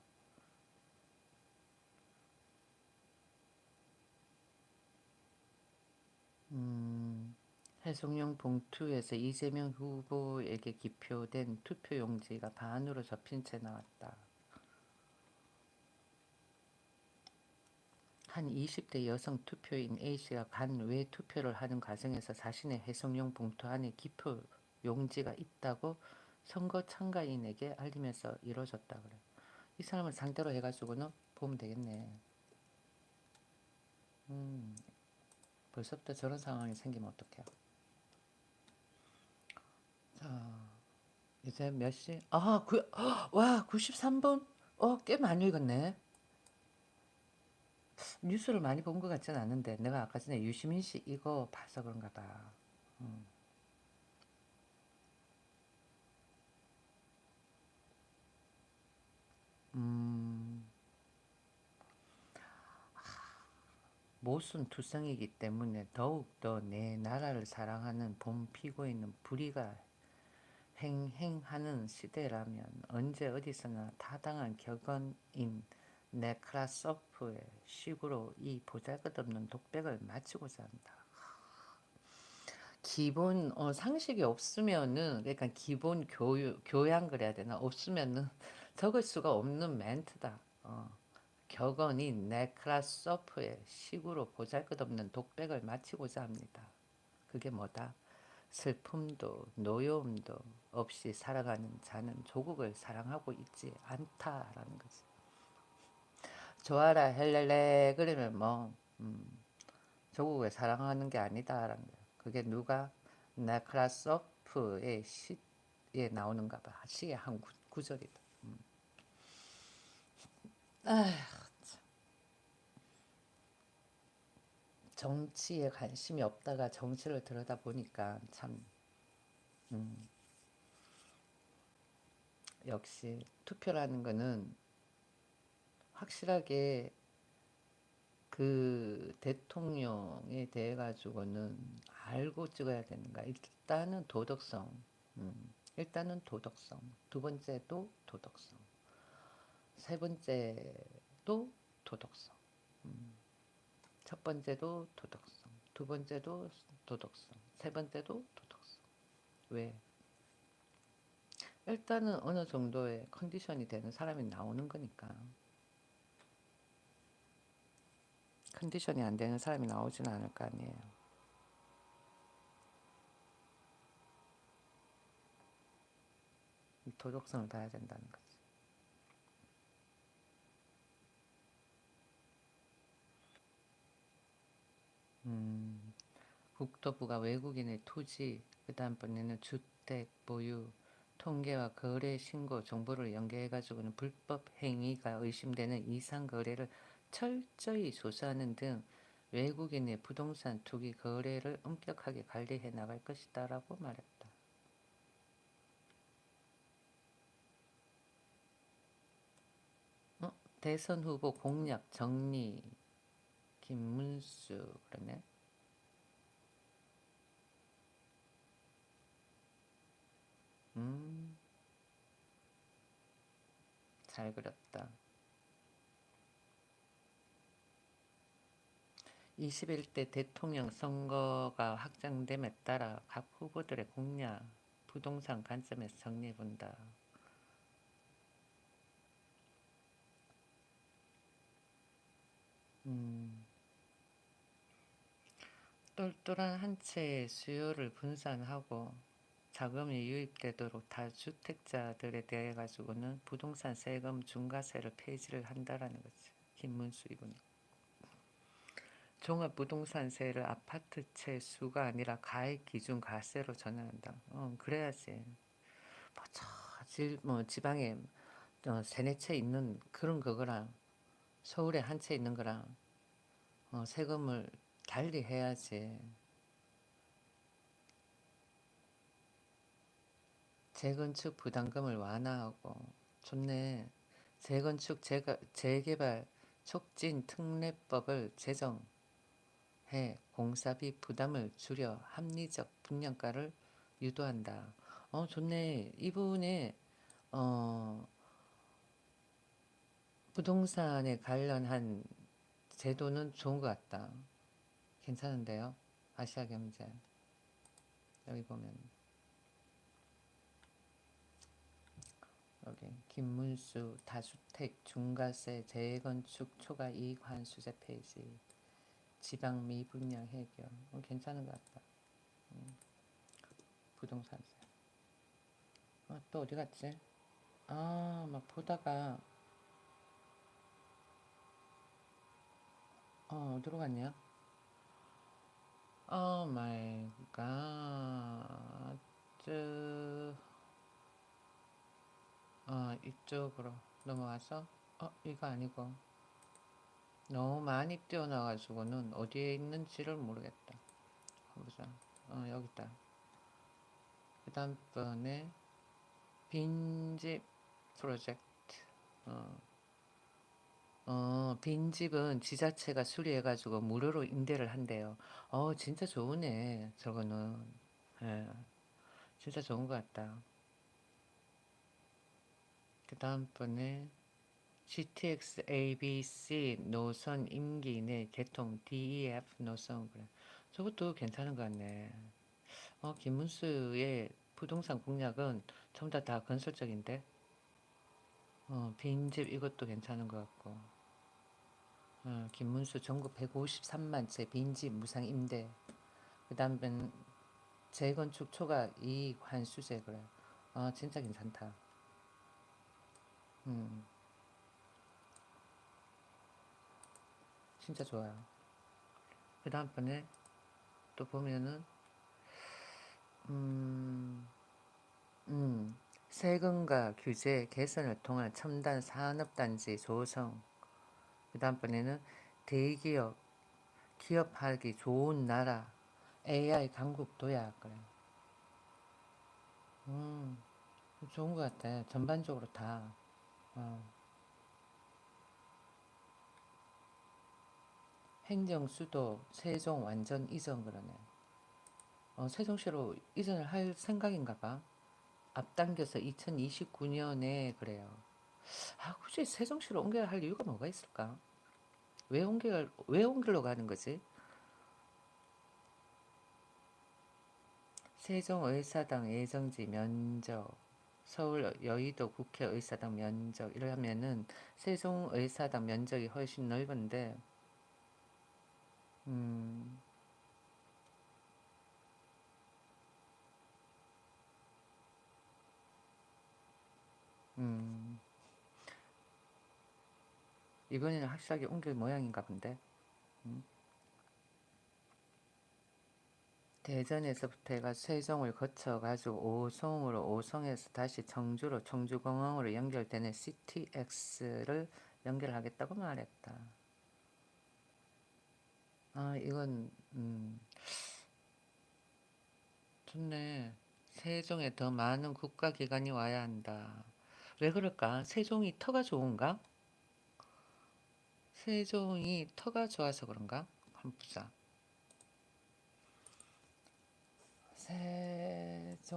S1: 해송용 봉투에서 이재명 후보에게 기표된 투표용지가 반으로 접힌 채 나왔다. 한 20대 여성 투표인 A씨가 간 외 투표를 하는 과정에서 자신의 해송용 봉투 안에 기표 용지가 있다고 선거 참가인에게 알리면서 이루어졌다 그래. 이 사람을 상대로 해가지고는 보면 되겠네. 벌써부터 저런 상황이 생기면 어떡해요. 자, 이제 몇 시? 와, 93분? 꽤 많이 읽었네. 뉴스를 많이 본 것 같지는 않은데 내가 아까 전에 유시민 씨 이거 봐서 그런가 봐. 음. 음, 모순 투성이기 때문에 더욱더 내 나라를 사랑하는 본 피고인은 불의가 횡행하는 시대라면 언제 어디서나 타당한 격언인 네크라소프의 식으로 이 보잘것없는 독백을 마치고자 한다. 기본 상식이 없으면은 그러니까 기본 교양 그래야 되나 없으면은 적을 수가 없는 멘트다. 격언인 네크라소프의 식으로 보잘것없는 독백을 마치고자 합니다. 그게 뭐다? 슬픔도 노여움도 없이 살아가는 자는 조국을 사랑하고 있지 않다라는 거지. 좋아라 헬렐레 그러면 뭐 조국을 사랑하는 게 아니다라는 거야. 그게 누가 네크라소프의 시에 나오는가 봐. 시의 한 구절이다. 정치에 관심이 없다가 정치를 들여다보니까 참 역시 투표라는 거는 확실하게 그 대통령에 대해 가지고는 알고 찍어야 되는가. 일단은 도덕성. 일단은 도덕성. 두 번째도 도덕성. 세 번째도 도덕성. 첫 번째도 도덕성. 두 번째도 도덕성. 세 번째도 도덕성. 왜? 일단은 어느 정도의 컨디션이 되는 사람이 나오는 거니까. 컨디션이 안 되는 사람이 나오지는 않을 거 아니에요. 도덕성을 봐야 된다는 거지. 국토부가 외국인의 토지, 그 다음번에는 주택 보유, 통계와 거래 신고 정보를 연계해가지고는 불법 행위가 의심되는 이상 거래를 철저히 조사하는 등 외국인의 부동산 투기 거래를 엄격하게 관리해 나갈 것이다라고 말했다. 대선 후보 공약 정리 김문수 그러네. 잘 그렸다. 21대 대통령 선거가 확정됨에 따라 각 후보들의 공약, 부동산 관점에서 정리해본다. 똘똘한 한 채의 수요를 분산하고 자금이 유입되도록 다주택자들에 대해 가지고는 부동산 세금 중과세를 폐지를 한다라는 거지. 김문수 이분이. 종합부동산세를 아파트 채 수가 아니라 가액 기준 과세로 전환한다. 그래야지. 뭐 지방에 세네 채 있는 그런 거랑 서울에 한 채 있는 거랑 세금을 달리 해야지. 재건축 부담금을 완화하고 좋네. 재건축 재개발 촉진 특례법을 제정해 공사비 부담을 줄여 합리적 분양가를 유도한다. 좋네. 이분의 어, 부동산에 관련한 제도는 좋은 것 같다. 괜찮은데요? 아시아경제 여기 보면 여기 김문수 다주택 중과세 재건축 초과 이익 환수제 페이지 지방 미분양 해결 괜찮은 것 같다. 부동산세 또 어디 갔지? 막 보다가 어디로 갔냐? 오 마이 갓 이쪽으로 넘어와서 이거 아니고 너무 많이 뛰어나가지고는 어디에 있는지를 모르겠다. 보자. 여기 있다. 그 다음번에 빈집 프로젝트. 빈집은 지자체가 수리해가지고 무료로 임대를 한대요. 진짜 좋으네. 저거는. 예, 진짜 좋은 것 같다. 그 다음번에 GTX ABC 노선 임기 내 개통 DEF 노선 그래. 저것도 괜찮은 것 같네. 김문수의 부동산 공약은 전부 다 건설적인데. 빈집 이것도 괜찮은 것 같고. 김문수 전국 153만 채 빈집 무상 임대. 그 다음엔 재건축 초과 이익 환수제 그래. 진짜 괜찮다. 진짜 좋아요. 그 다음번에 또 보면은 세금과 규제 개선을 통한 첨단 산업단지 조성. 그 다음번에는 대기업 기업하기 좋은 나라 AI 강국 도약 그래. 좋은 것 같아. 전반적으로 다. 행정 수도 세종 완전 이전 그러네. 세종시로 이전을 할 생각인가 봐. 앞당겨서 2029년에 그래요. 굳이 세종시로 옮겨야 할 이유가 뭐가 있을까? 왜 옮기려고 하는 거지? 세종의사당 예정지 면적, 서울 여의도 국회의사당 면적 이러면은 세종의사당 면적이 훨씬 넓은데 음, 음, 이번에는 확실하게 옮길 모양인가 본데. 대전에서부터 해가 세종을 거쳐가지고 오송으로 오송에서 다시 청주로 청주공항으로 연결되는 CTX를 연결하겠다고 말했다. 이건 좋네. 세종에 더 많은 국가기관이 와야 한다. 왜 그럴까? 세종이 터가 좋은가? 세종이 터가 좋아서 그런가? 한번 보자. 세종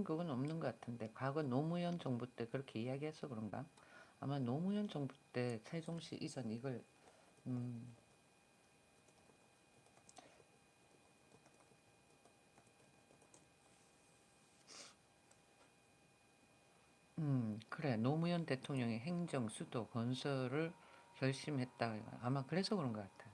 S1: 그건 없는 것 같은데 과거 노무현 정부 때 그렇게 이야기해서 그런가? 아마 노무현 정부 때 세종시 이전 이걸 음, 그래. 노무현 대통령이 행정 수도 건설을 결심했다. 아마 그래서 그런 것 같아.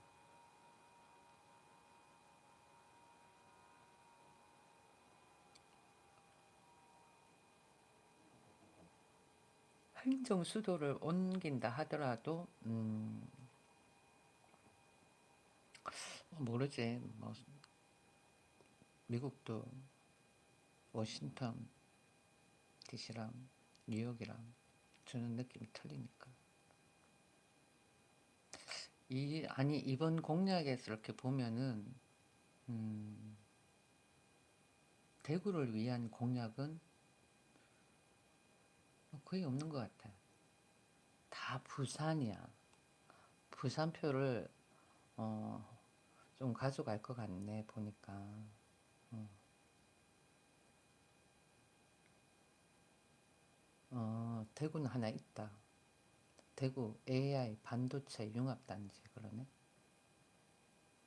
S1: 행정 수도를 옮긴다 하더라도 모르지. 뭐 미국도 워싱턴 DC랑 뉴욕이랑 주는 느낌이 틀리니까. 아니 이번 공약에서 이렇게 보면은 음, 대구를 위한 공약은 거의 없는 것 같아. 다 부산이야. 부산표를 어, 좀 가져갈 것 같네 보니까. 대구는 하나 있다. 대구 AI 반도체 융합단지 그러네.